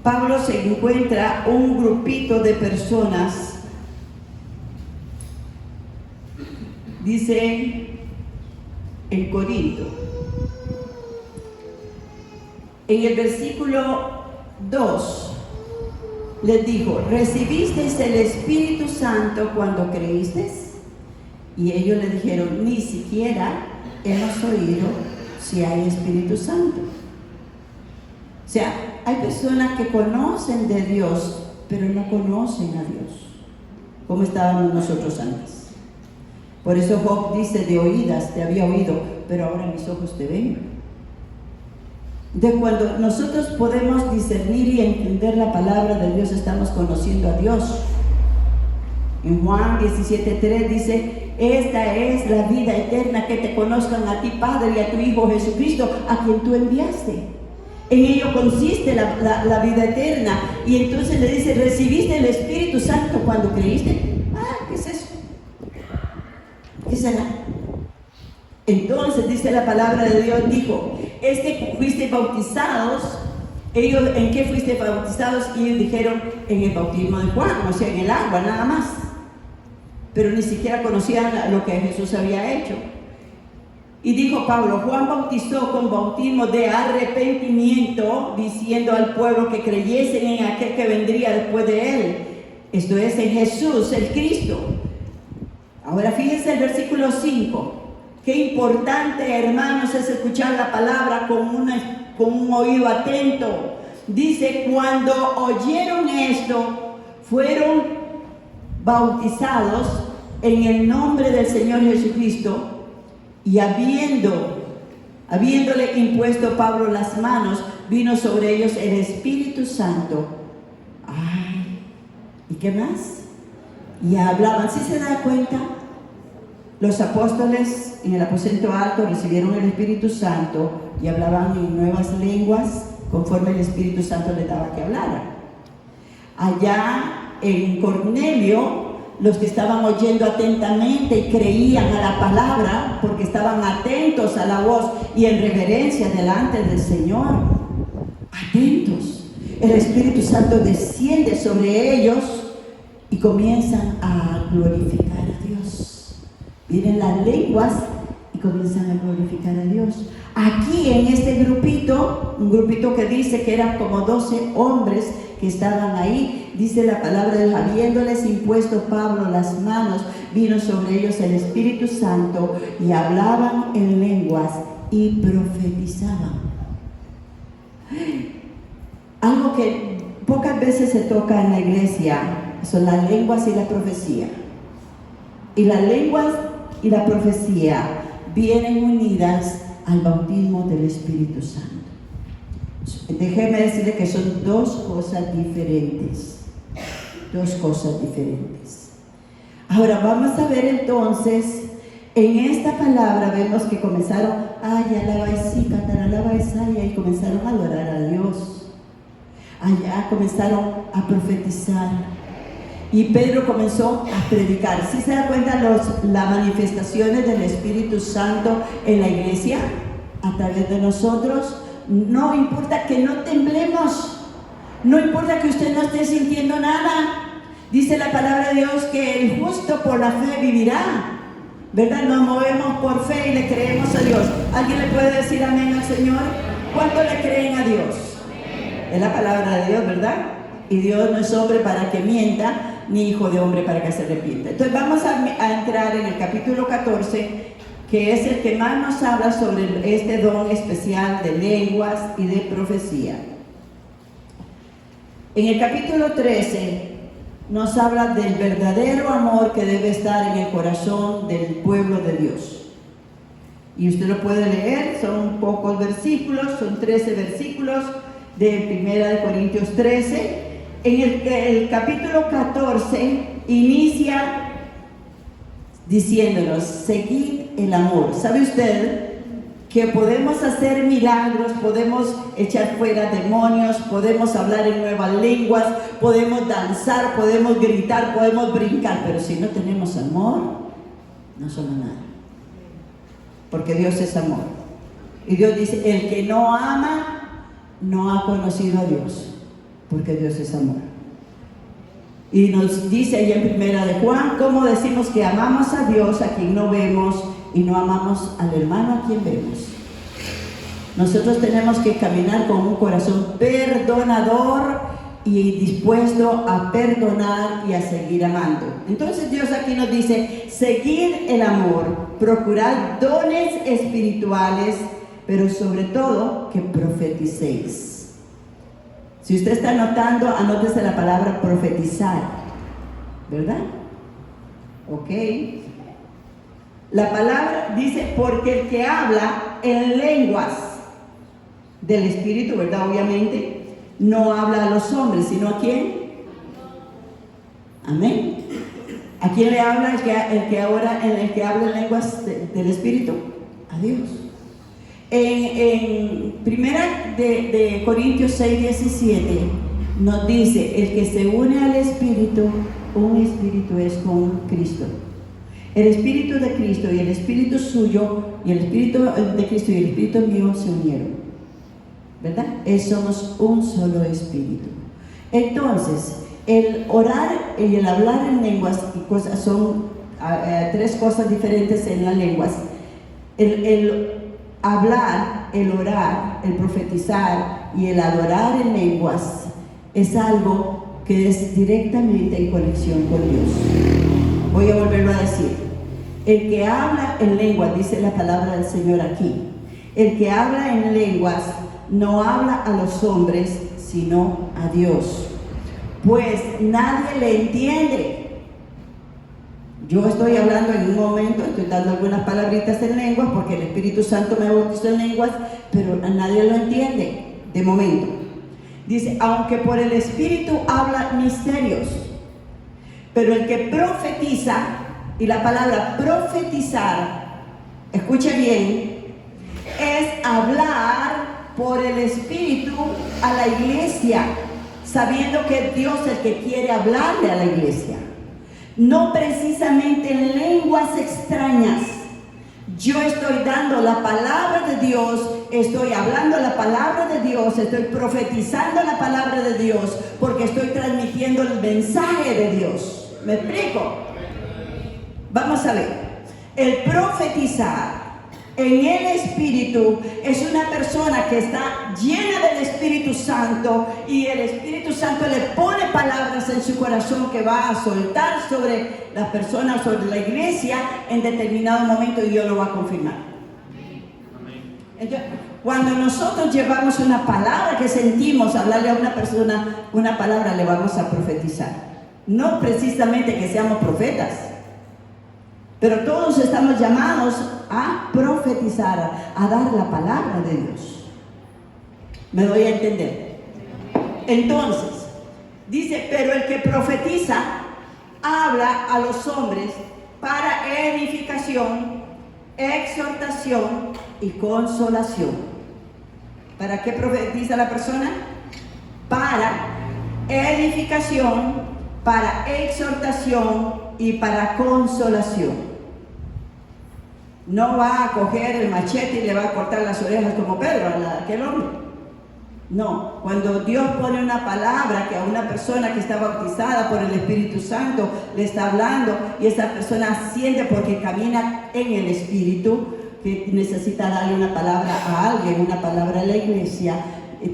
Pablo se encuentra un grupito de personas, dice en Corinto, en el versículo 2 les dijo, ¿recibisteis el Espíritu Santo cuando creísteis? Y ellos le dijeron, ni siquiera hemos oído si hay Espíritu Santo. O sea, hay personas que conocen de Dios, pero no conocen a Dios, como estábamos nosotros antes. Por eso Job dice, de oídas te había oído, pero ahora mis ojos te ven. De cuando nosotros podemos discernir y entender la palabra de Dios, estamos conociendo a Dios. En Juan 17:3 dice, esta es la vida eterna, que te conozcan a ti, Padre, y a tu Hijo Jesucristo, a quien tú enviaste. En ello consiste la vida eterna. Y entonces le dice, recibiste el Espíritu Santo cuando creíste. ¿Qué es eso? ¿Qué será? Entonces dice la palabra de Dios, dijo, es que fuiste bautizados. Ellos, ¿en qué fuiste bautizados? Y ellos dijeron, en el bautismo de Juan, o sea, en el agua nada más. Pero ni siquiera conocían lo que Jesús había hecho. Y dijo Pablo, Juan bautizó con bautismo de arrepentimiento, diciendo al pueblo que creyesen en aquel que vendría después de él. Esto es, en Jesús, el Cristo. Ahora fíjense el versículo 5. Qué importante, hermanos, es escuchar la palabra con un oído atento. Dice, cuando oyeron esto, fueron bautizados en el nombre del Señor Jesucristo. Y habiéndole impuesto Pablo las manos, vino sobre ellos el Espíritu Santo. ¿Y qué más? Y hablaban. ¿Sí se da cuenta? Los apóstoles en el aposento alto recibieron el Espíritu Santo y hablaban en nuevas lenguas conforme el Espíritu Santo les daba que hablaran. Allá en Cornelio, los que estaban oyendo atentamente y creían a la palabra, porque estaban atentos a la voz y en reverencia delante del Señor, atentos, el Espíritu Santo desciende sobre ellos y comienzan a glorificar a Dios. Vienen las lenguas y comienzan a glorificar a Dios. Aquí en este grupito, un grupito que dice que eran como 12 hombres que estaban ahí, dice la palabra de Dios, habiéndoles impuesto Pablo las manos, vino sobre ellos el Espíritu Santo y hablaban en lenguas y profetizaban. Algo que pocas veces se toca en la iglesia son las lenguas y la profecía. Y las lenguas y la profecía vienen unidas al bautismo del Espíritu Santo. Déjeme decirle que son dos cosas diferentes. Dos cosas diferentes. Ahora vamos a ver entonces, en esta palabra vemos que comenzaron, y comenzaron a adorar a Dios. Allá comenzaron a profetizar. Y Pedro comenzó a predicar. ¿Sí se da cuenta las manifestaciones del Espíritu Santo en la iglesia? A través de nosotros. No importa que no temblemos. No importa que usted no esté sintiendo nada. Dice la palabra de Dios que el justo por la fe vivirá. ¿Verdad? Nos movemos por fe y le creemos a Dios. ¿Alguien le puede decir amén al Señor? ¿Cuánto le creen a Dios? Es la palabra de Dios, ¿verdad? Y Dios no es hombre para que mienta, ni hijo de hombre para que se arrepienta. Entonces vamos a entrar en el capítulo 14, que es el que más nos habla sobre este don especial de lenguas y de profecía. En el capítulo 13 nos habla del verdadero amor que debe estar en el corazón del pueblo de Dios. Y usted lo puede leer, son pocos versículos, son 13 versículos de 1 Corintios 13. En el capítulo 14 inicia diciéndonos, seguid el amor. ¿Sabe usted que podemos hacer milagros, podemos echar fuera demonios, podemos hablar en nuevas lenguas, podemos danzar, podemos gritar, podemos brincar, pero si no tenemos amor, no somos nada? Porque Dios es amor. Y Dios dice, el que no ama, no ha conocido a Dios, porque Dios es amor. Y nos dice ahí en 1 de Juan, ¿cómo decimos que amamos a Dios a quien no vemos y no amamos al hermano a quien vemos? Nosotros tenemos que caminar con un corazón perdonador y dispuesto a perdonar y a seguir amando. Entonces Dios aquí nos dice, seguid el amor, procurad dones espirituales, pero sobre todo que profeticéis. Si usted está anotando, anótese la palabra profetizar, ¿verdad? Ok. La palabra dice, porque el que habla en lenguas del Espíritu, ¿verdad? Obviamente, no habla a los hombres, sino ¿a quién? Amén. ¿A quién le habla el que habla en lenguas del Espíritu? A Dios. En primera de Corintios 6:17 nos dice, el que se une al Espíritu, un espíritu es con Cristo. El Espíritu de Cristo y el Espíritu suyo, y el Espíritu de Cristo y el Espíritu mío se unieron, ¿verdad? Somos un solo Espíritu. Entonces, el orar y el hablar en lenguas son tres cosas diferentes en las lenguas. El hablar, el orar, el profetizar y el adorar en lenguas es algo que es directamente en conexión con Dios. Voy a volverlo a decir. El que habla en lenguas, dice la palabra del Señor aquí, el que habla en lenguas no habla a los hombres, sino a Dios, pues nadie le entiende. Yo estoy hablando en un momento, estoy dando algunas palabritas en lenguas porque el Espíritu Santo me bautizó en lenguas, pero nadie lo entiende de momento. Dice, aunque por el Espíritu habla misterios, pero el que profetiza, y la palabra profetizar, escuche bien, es hablar por el Espíritu a la iglesia, sabiendo que es Dios el que quiere hablarle a la iglesia, no precisamente en lenguas extrañas. Yo estoy dando la palabra de Dios, estoy hablando la palabra de Dios, estoy profetizando la palabra de Dios, porque estoy transmitiendo el mensaje de Dios. ¿Me explico? Vamos a ver. El profetizar en el Espíritu es una persona que está llena del Espíritu Santo y el Espíritu Santo le pone palabras en su corazón que va a soltar sobre las personas, sobre la iglesia en determinado momento, y Dios lo va a confirmar. Entonces, cuando nosotros llevamos una palabra que sentimos, hablarle a una persona una palabra, le vamos a profetizar. No precisamente que seamos profetas, pero todos estamos llamados a profetizar, a dar la palabra de Dios. ¿Me doy a entender? Entonces, dice, pero el que profetiza habla a los hombres para edificación, exhortación y consolación. ¿Para qué profetiza la persona? Para edificación, para exhortación y para consolación. No va a coger el machete y le va a cortar las orejas como Pedro a aquel hombre. No, cuando Dios pone una palabra que a una persona que está bautizada por el Espíritu Santo le está hablando, y esa persona asciende porque camina en el Espíritu, que necesita darle una palabra a alguien, una palabra a la iglesia,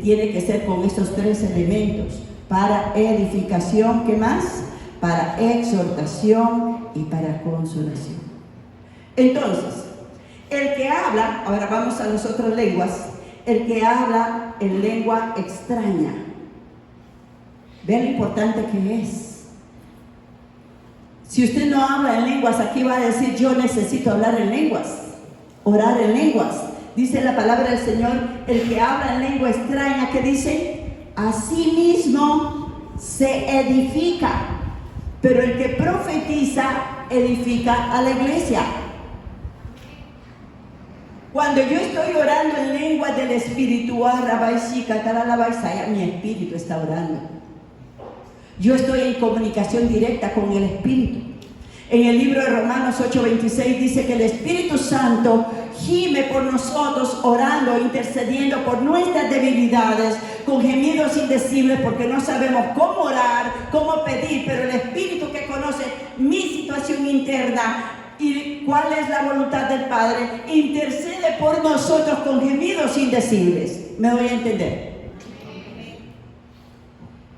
tiene que ser con estos tres elementos: para edificación, ¿qué más? Para exhortación y para consolación. Entonces, el que habla, ahora vamos a las otras lenguas, el que habla en lengua extraña, vean lo importante que es. Si usted no habla en lenguas, aquí va a decir, yo necesito hablar en lenguas, orar en lenguas. Dice la palabra del Señor, el que habla en lengua extraña, ¿qué dice? Así mismo se edifica, pero el que profetiza edifica a la iglesia. Cuando yo estoy orando en lengua del Espíritu, mi espíritu está orando. Yo estoy en comunicación directa con el Espíritu. En el libro de Romanos 8:26 dice que el Espíritu Santo gime por nosotros, orando, intercediendo por nuestras debilidades, con gemidos indecibles, porque no sabemos cómo orar, cómo pedir, pero el Espíritu, que conoce mi situación interna y cuál es la voluntad del Padre, intercede por nosotros con gemidos indecibles. ¿Me doy a entender?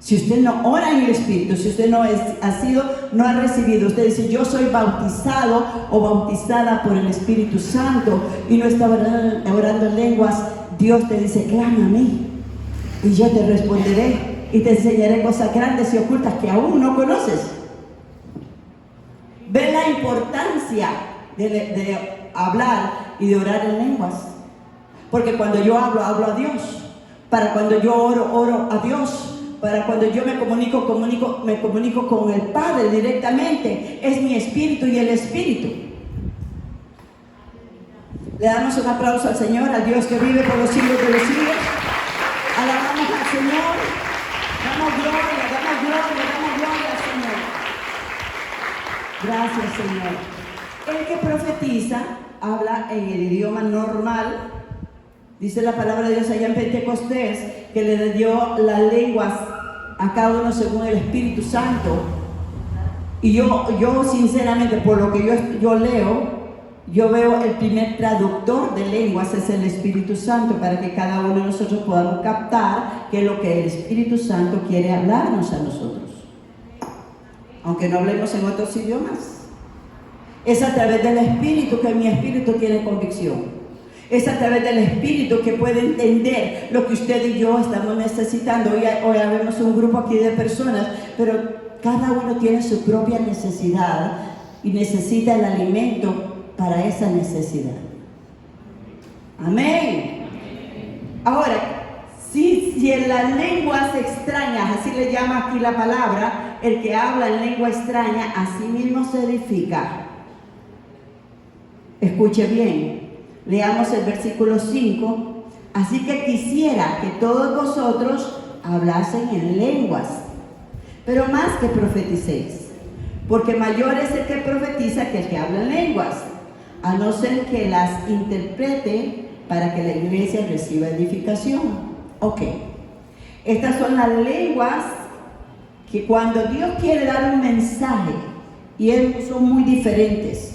Si usted no ora en el Espíritu, si usted no ha recibido, usted dice, yo soy bautizado o bautizada por el Espíritu Santo y no está orando en lenguas, Dios te dice, clama a mí y yo te responderé y te enseñaré cosas grandes y ocultas que aún no conoces. Ve la importancia de hablar y de orar en lenguas. Porque cuando yo hablo a Dios. Para cuando yo oro a Dios. Para cuando yo me comunico con el Padre directamente. Es mi espíritu y el espíritu. Le damos un aplauso al Señor, al Dios que vive por los siglos de los siglos. Alabamos al Señor. Damos gloria al Señor. Gracias, Señor. El que profetiza habla en el idioma normal. Dice la palabra de Dios allá en Pentecostés que le dio las lenguas a cada uno según el Espíritu Santo. Y yo sinceramente, por lo que yo leo, yo veo el primer traductor de lenguas es el Espíritu Santo, para que cada uno de nosotros podamos captar qué es lo que el Espíritu Santo quiere hablarnos a nosotros. Aunque no hablemos en otros idiomas. Es a través del Espíritu que mi espíritu tiene convicción. Es a través del Espíritu que puede entender lo que usted y yo estamos necesitando. Hoy vemos un grupo aquí de personas, pero cada uno tiene su propia necesidad y necesita el alimento para esa necesidad. Amén. Ahora, si en las lenguas extrañas, así le llama aquí la palabra, el que habla en lengua extraña, a sí mismo se edifica. Escuche bien, leamos el versículo 5. Así que quisiera que todos vosotros hablasen en lenguas, pero más que profeticéis, porque mayor es el que profetiza que el que habla en lenguas, a no ser que las interprete para que la iglesia reciba edificación. Ok, estas son las lenguas que cuando Dios quiere dar un mensaje, y son muy diferentes,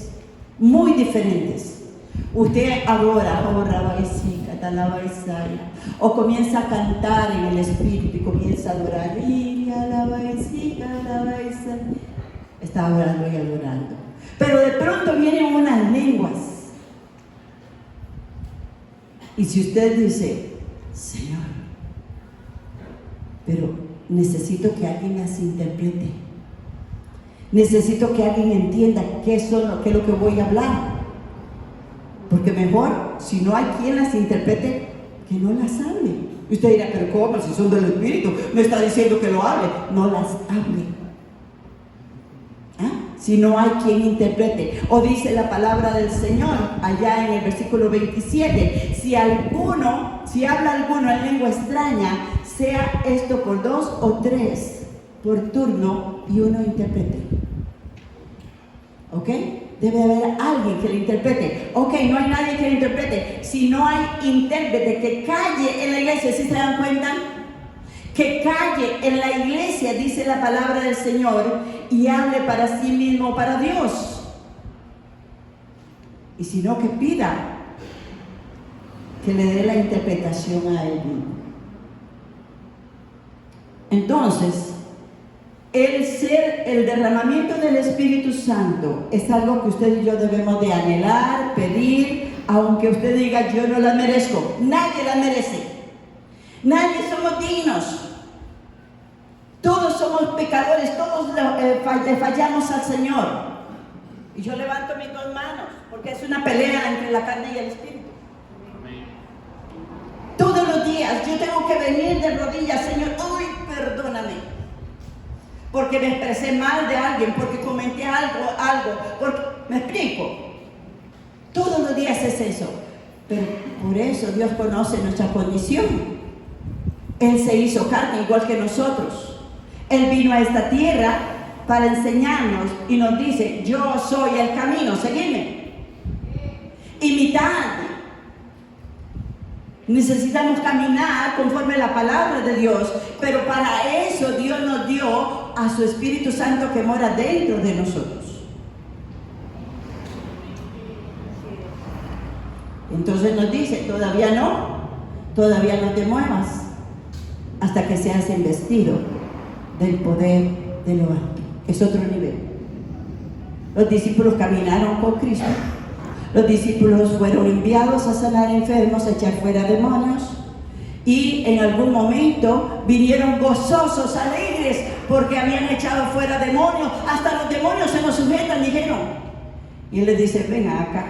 usted adora, o comienza a cantar en el Espíritu y comienza a adorar, está adorando y adorando, pero de pronto vienen unas lenguas, y si usted dice, Señor, pero necesito que alguien las interprete, necesito que alguien entienda qué es lo que voy a hablar, porque mejor, si no hay quien las interprete, que no las hable. Y usted dirá, pero ¿cómo? Si son del Espíritu, me está diciendo que lo hable. No las hable. Si no hay quien interprete. O dice la palabra del Señor allá en el versículo 27, si habla alguno en lengua extraña, sea esto por 2 o 3 por turno y uno interprete. ¿Ok? Debe haber alguien que le interprete. Ok, no hay nadie que le interprete. Si no hay intérprete, que calle en la iglesia. ¿Sí se dan cuenta? Que calle en la iglesia, dice la palabra del Señor, y hable para sí mismo, para Dios. Y si no, que pida que le dé la interpretación a él mismo. Entonces, el derramamiento del Espíritu Santo es algo que usted y yo debemos de anhelar, pedir, aunque usted diga, yo no la merezco. Nadie la merece. Nadie somos dignos. Todos somos pecadores, todos le fallamos al Señor. Y yo levanto mis 2 manos, porque es una pelea entre la carne y el Espíritu. Todos los días yo tengo que venir de rodillas, Señor, uy, perdóname, porque me expresé mal de alguien, porque comenté algo, porque, ¿me explico? Todos los días es eso, pero por eso Dios conoce nuestra condición. Él se hizo carne igual que nosotros. Él vino a esta tierra para enseñarnos y nos dice, yo soy el camino, seguidme, imitadme. Necesitamos caminar conforme a la palabra de Dios, pero para eso Dios nos dio a su Espíritu Santo que mora dentro de nosotros. Entonces nos dice, todavía no te muevas hasta que seas investido del poder de lo alto. Es otro nivel. Los discípulos caminaron con Cristo. Los discípulos fueron enviados a sanar enfermos, a echar fuera demonios. Y en algún momento vinieron gozosos, alegres, porque habían echado fuera demonios. Hasta los demonios se nos sujetan, dijeron. Y él les dice, venga acá.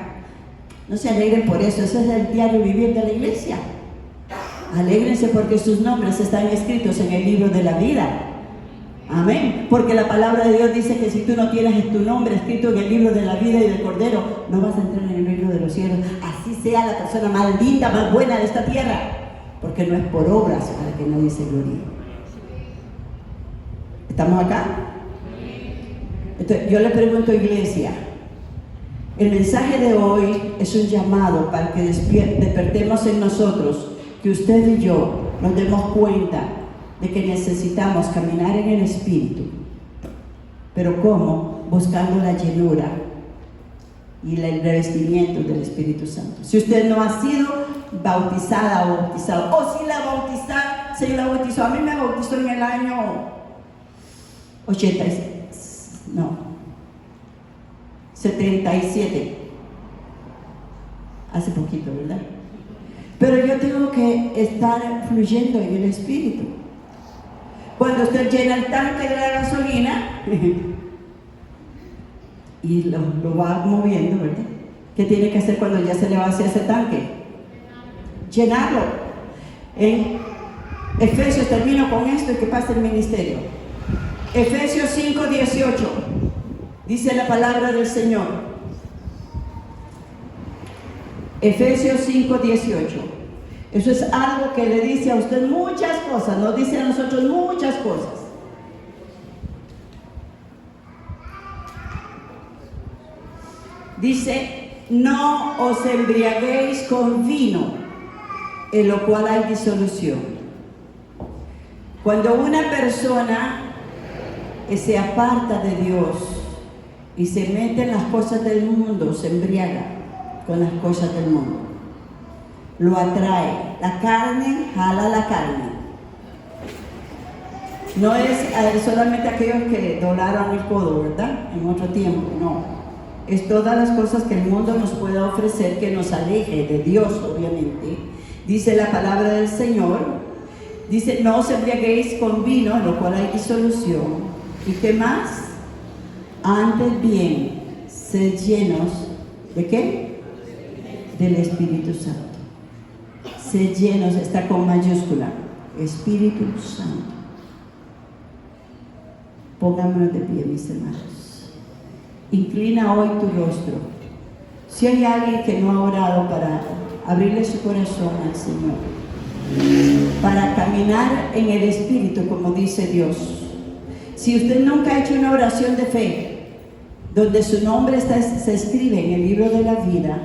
No se alegren por eso, ese es el diario vivir de la iglesia. Alégrense porque sus nombres están escritos en el libro de la vida. Amén. Porque la palabra de Dios dice que si tú no tienes tu nombre escrito en el libro de la vida y del Cordero, no vas a entrar en el reino de los cielos. Así sea la persona más linda, más buena de esta tierra. Porque no es por obras para que nadie se gloríe. ¿Estamos acá? Entonces, yo le pregunto, iglesia, el mensaje de hoy es un llamado para que despertemos en nosotros, que usted y yo nos demos cuenta de que necesitamos caminar en el Espíritu. ¿Pero cómo? Buscando la llenura y el revestimiento del Espíritu Santo. Si usted no ha sido bautizada o bautizado, o si la bautizada, se la bautizó, a mí me bautizó en el año 77, hace poquito, ¿verdad? Pero yo tengo que estar fluyendo en el Espíritu. Cuando usted llena el tanque de la gasolina y lo va moviendo, ¿verdad? ¿Qué tiene que hacer cuando ya se le vacía ese tanque? Llenarlo. En Efesios, termino con esto y que pase el ministerio. Efesios 5:18 dice la palabra del Señor. Efesios 5:18. Eso es algo que le dice a usted muchas cosas, nos dice a nosotros muchas cosas. Dice, no os embriaguéis con vino, en lo cual hay disolución. Cuando una persona se aparta de Dios y se mete en las cosas del mundo, se embriaga con las cosas del mundo, lo atrae. La carne jala la carne. No es solamente aquellos que doblaron el codo, ¿verdad? En otro tiempo, no. Es todas las cosas que el mundo nos pueda ofrecer que nos aleje de Dios, obviamente. Dice la palabra del Señor, dice, no os embriaguéis con vino, en lo cual hay disolución. ¿Y qué más? Antes bien, sed llenos, ¿de qué? Del Espíritu Santo. Sed llenos, está con mayúscula, Espíritu Santo. Pongámonos de pie, mis hermanos. Inclina hoy tu rostro. Si hay alguien que no ha orado para abrirle su corazón al Señor, para caminar en el Espíritu, como dice Dios. Si usted nunca ha hecho una oración de fe, donde su nombre se escribe en el libro de la vida,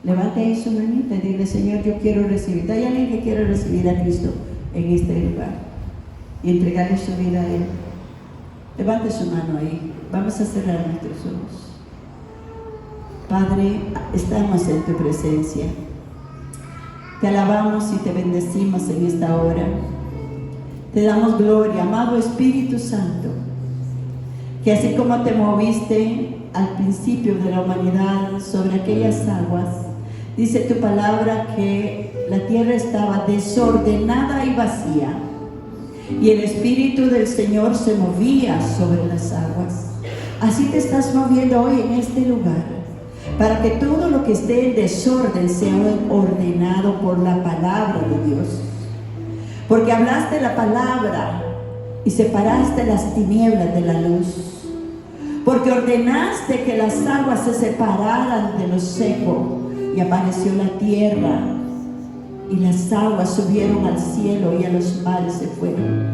levante ahí su manita y dile, Señor, yo quiero recibir. ¿Hay alguien que quiere recibir a Cristo en este lugar y entregarle su vida a Él? Levante su mano ahí. Vamos a cerrar nuestros ojos. Padre, estamos en tu presencia. Te alabamos y te bendecimos en esta hora. Te damos gloria, amado Espíritu Santo, que así como te moviste al principio de la humanidad sobre aquellas aguas, dice tu palabra que la tierra estaba desordenada y vacía, y el Espíritu del Señor se movía sobre las aguas. Así te estás moviendo hoy en este lugar, para que todo lo que esté en desorden sea ordenado por la palabra de Dios. Porque hablaste la palabra y separaste las tinieblas de la luz. Porque ordenaste que las aguas se separaran de lo seco y apareció la tierra. Y las aguas subieron al cielo y a los mares se fueron.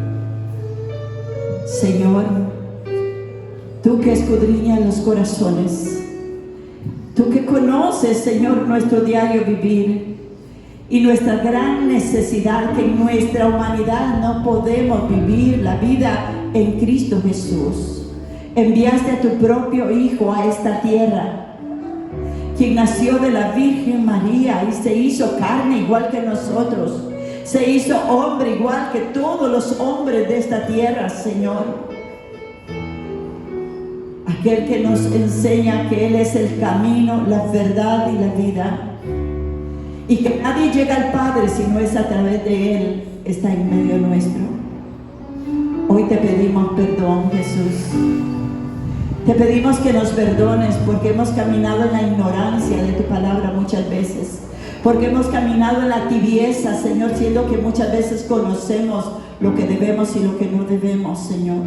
Señor, tú que escudriñas los corazones, tú que conoces, Señor, nuestro diario vivir, y nuestra gran necesidad que en nuestra humanidad no podemos vivir la vida en Cristo Jesús. Enviaste a tu propio Hijo a esta tierra, quien nació de la Virgen María y se hizo carne igual que nosotros. Se hizo hombre igual que todos los hombres de esta tierra, Señor. Aquel que nos enseña que Él es el camino, la verdad y la vida. Y que nadie llega al Padre si no es a través de Él, está en medio nuestro. Hoy te pedimos perdón, Jesús. Te pedimos que nos perdones porque hemos caminado en la ignorancia de tu palabra muchas veces. Porque hemos caminado en la tibieza, Señor, siendo que muchas veces conocemos lo que debemos y lo que no debemos, Señor.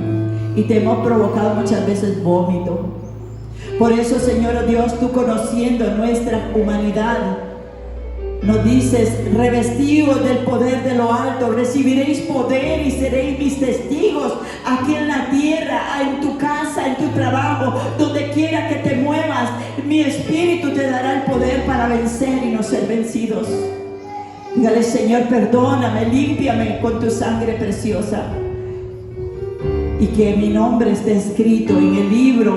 Y te hemos provocado muchas veces vómito. Por eso, Señor, oh Dios, tú conociendo nuestra humanidad, nos dices, revestidos del poder de lo alto, recibiréis poder y seréis mis testigos aquí en la tierra, en tu casa, en tu trabajo, donde quiera que te muevas. Mi espíritu te dará el poder para vencer y no ser vencidos. Dígale, Señor, perdóname, límpiame con tu sangre preciosa. Y que mi nombre esté escrito en el libro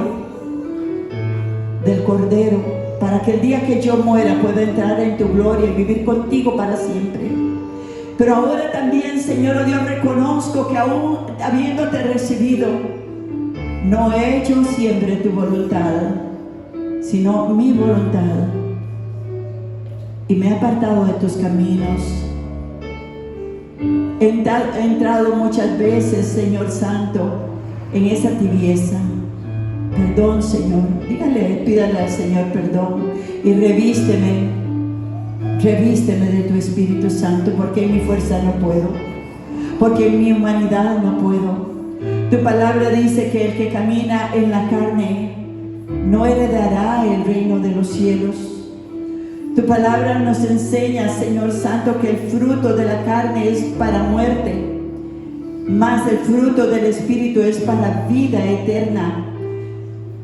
del Cordero, para que el día que yo muera pueda entrar en tu gloria y vivir contigo para siempre. Pero ahora también, Señor, oh Dios, reconozco que aún habiéndote recibido, no he hecho siempre tu voluntad, sino mi voluntad. Y me he apartado de tus caminos. He entrado muchas veces, Señor Santo, en esa tibieza. Perdón, Señor. Pídale al Señor perdón y revísteme de tu Espíritu Santo, porque en mi fuerza no puedo, porque en mi humanidad no puedo. Tu palabra dice que el que camina en la carne no heredará el reino de los cielos. Tu palabra nos enseña, Señor Santo, que el fruto de la carne es para muerte, mas el fruto del Espíritu es para vida eterna.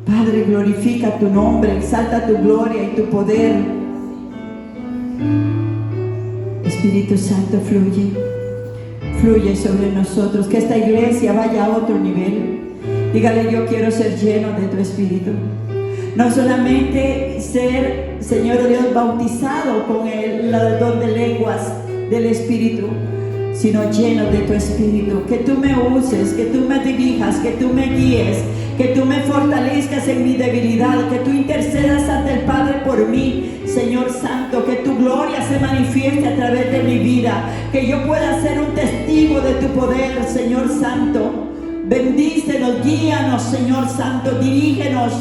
Padre, glorifica tu nombre, exalta tu gloria y tu poder. Espíritu Santo, fluye sobre nosotros, que esta iglesia vaya a otro nivel. Dígale, yo quiero ser lleno de tu Espíritu. No solamente ser, Señor Dios, bautizado con el don de lenguas del Espíritu, sino lleno de tu Espíritu. Que tú me uses, que tú me dirijas, que tú me guíes, que tú me fortalezcas en mi debilidad, que tú intercedas ante el Padre por mí, Señor Santo, que tu gloria se manifieste a través de mi vida, que yo pueda ser un testigo de tu poder, Señor Santo. Bendícenos, guíanos, Señor Santo, dirígenos,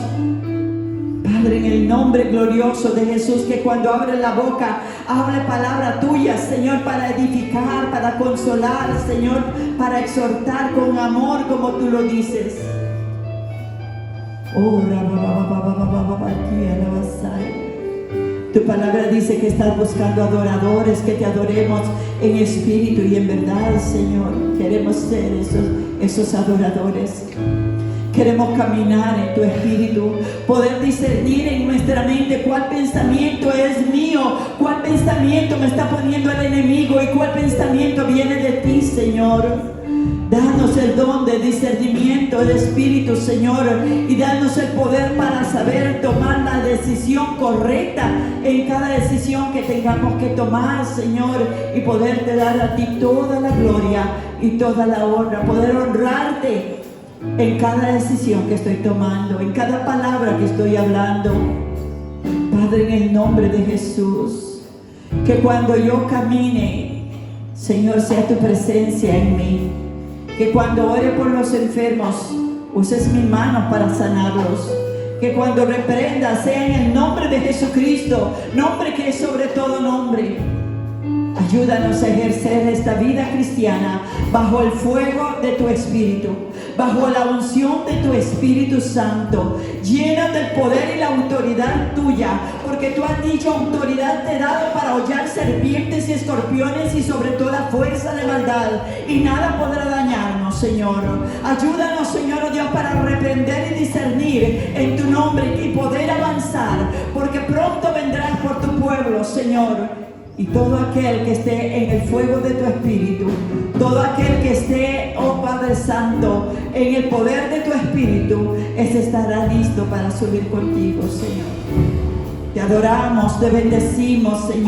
Padre, en el nombre glorioso de Jesús, que cuando abre la boca, hable palabra tuya, Señor, para edificar, para consolar, Señor, para exhortar con amor, como tú lo dices. Oh, tu palabra dice que estás buscando adoradores, que te adoremos en espíritu y en verdad, Señor. Queremos ser esos adoradores. Queremos caminar en tu espíritu, poder discernir en nuestra mente cuál pensamiento es mío, cuál pensamiento me está poniendo el enemigo y cuál pensamiento viene de ti, Señor. Danos el don de discernimiento del Espíritu, Señor, y danos el poder para saber tomar la decisión correcta en cada decisión que tengamos que tomar, Señor, y poderte dar a ti toda la gloria y toda la honra, poder honrarte en cada decisión que estoy tomando, en cada palabra que estoy hablando. Padre, en el nombre de Jesús, que cuando yo camine, Señor, sea tu presencia en mí. Que cuando ore por los enfermos, uses mis manos para sanarlos. Que cuando reprenda, sea en el nombre de Jesucristo, nombre que es sobre todo nombre. Ayúdanos a ejercer esta vida cristiana bajo el fuego de tu Espíritu, bajo la unción de tu Espíritu Santo, llena del poder y la autoridad tuya, porque tú has dicho: autoridad te he dado para hollar serpientes y escorpiones y sobre toda fuerza de maldad, y nada podrá dañarnos, Señor. Ayúdanos, Señor, oh Dios, para reprender y discernir en tu nombre y poder avanzar, porque pronto vendrás por tu pueblo, Señor. Y todo aquel que esté en el fuego de tu Espíritu, todo aquel que esté, oh Padre Santo, en el poder de tu Espíritu, ese estará listo para subir contigo, Señor. Te adoramos, te bendecimos, Señor.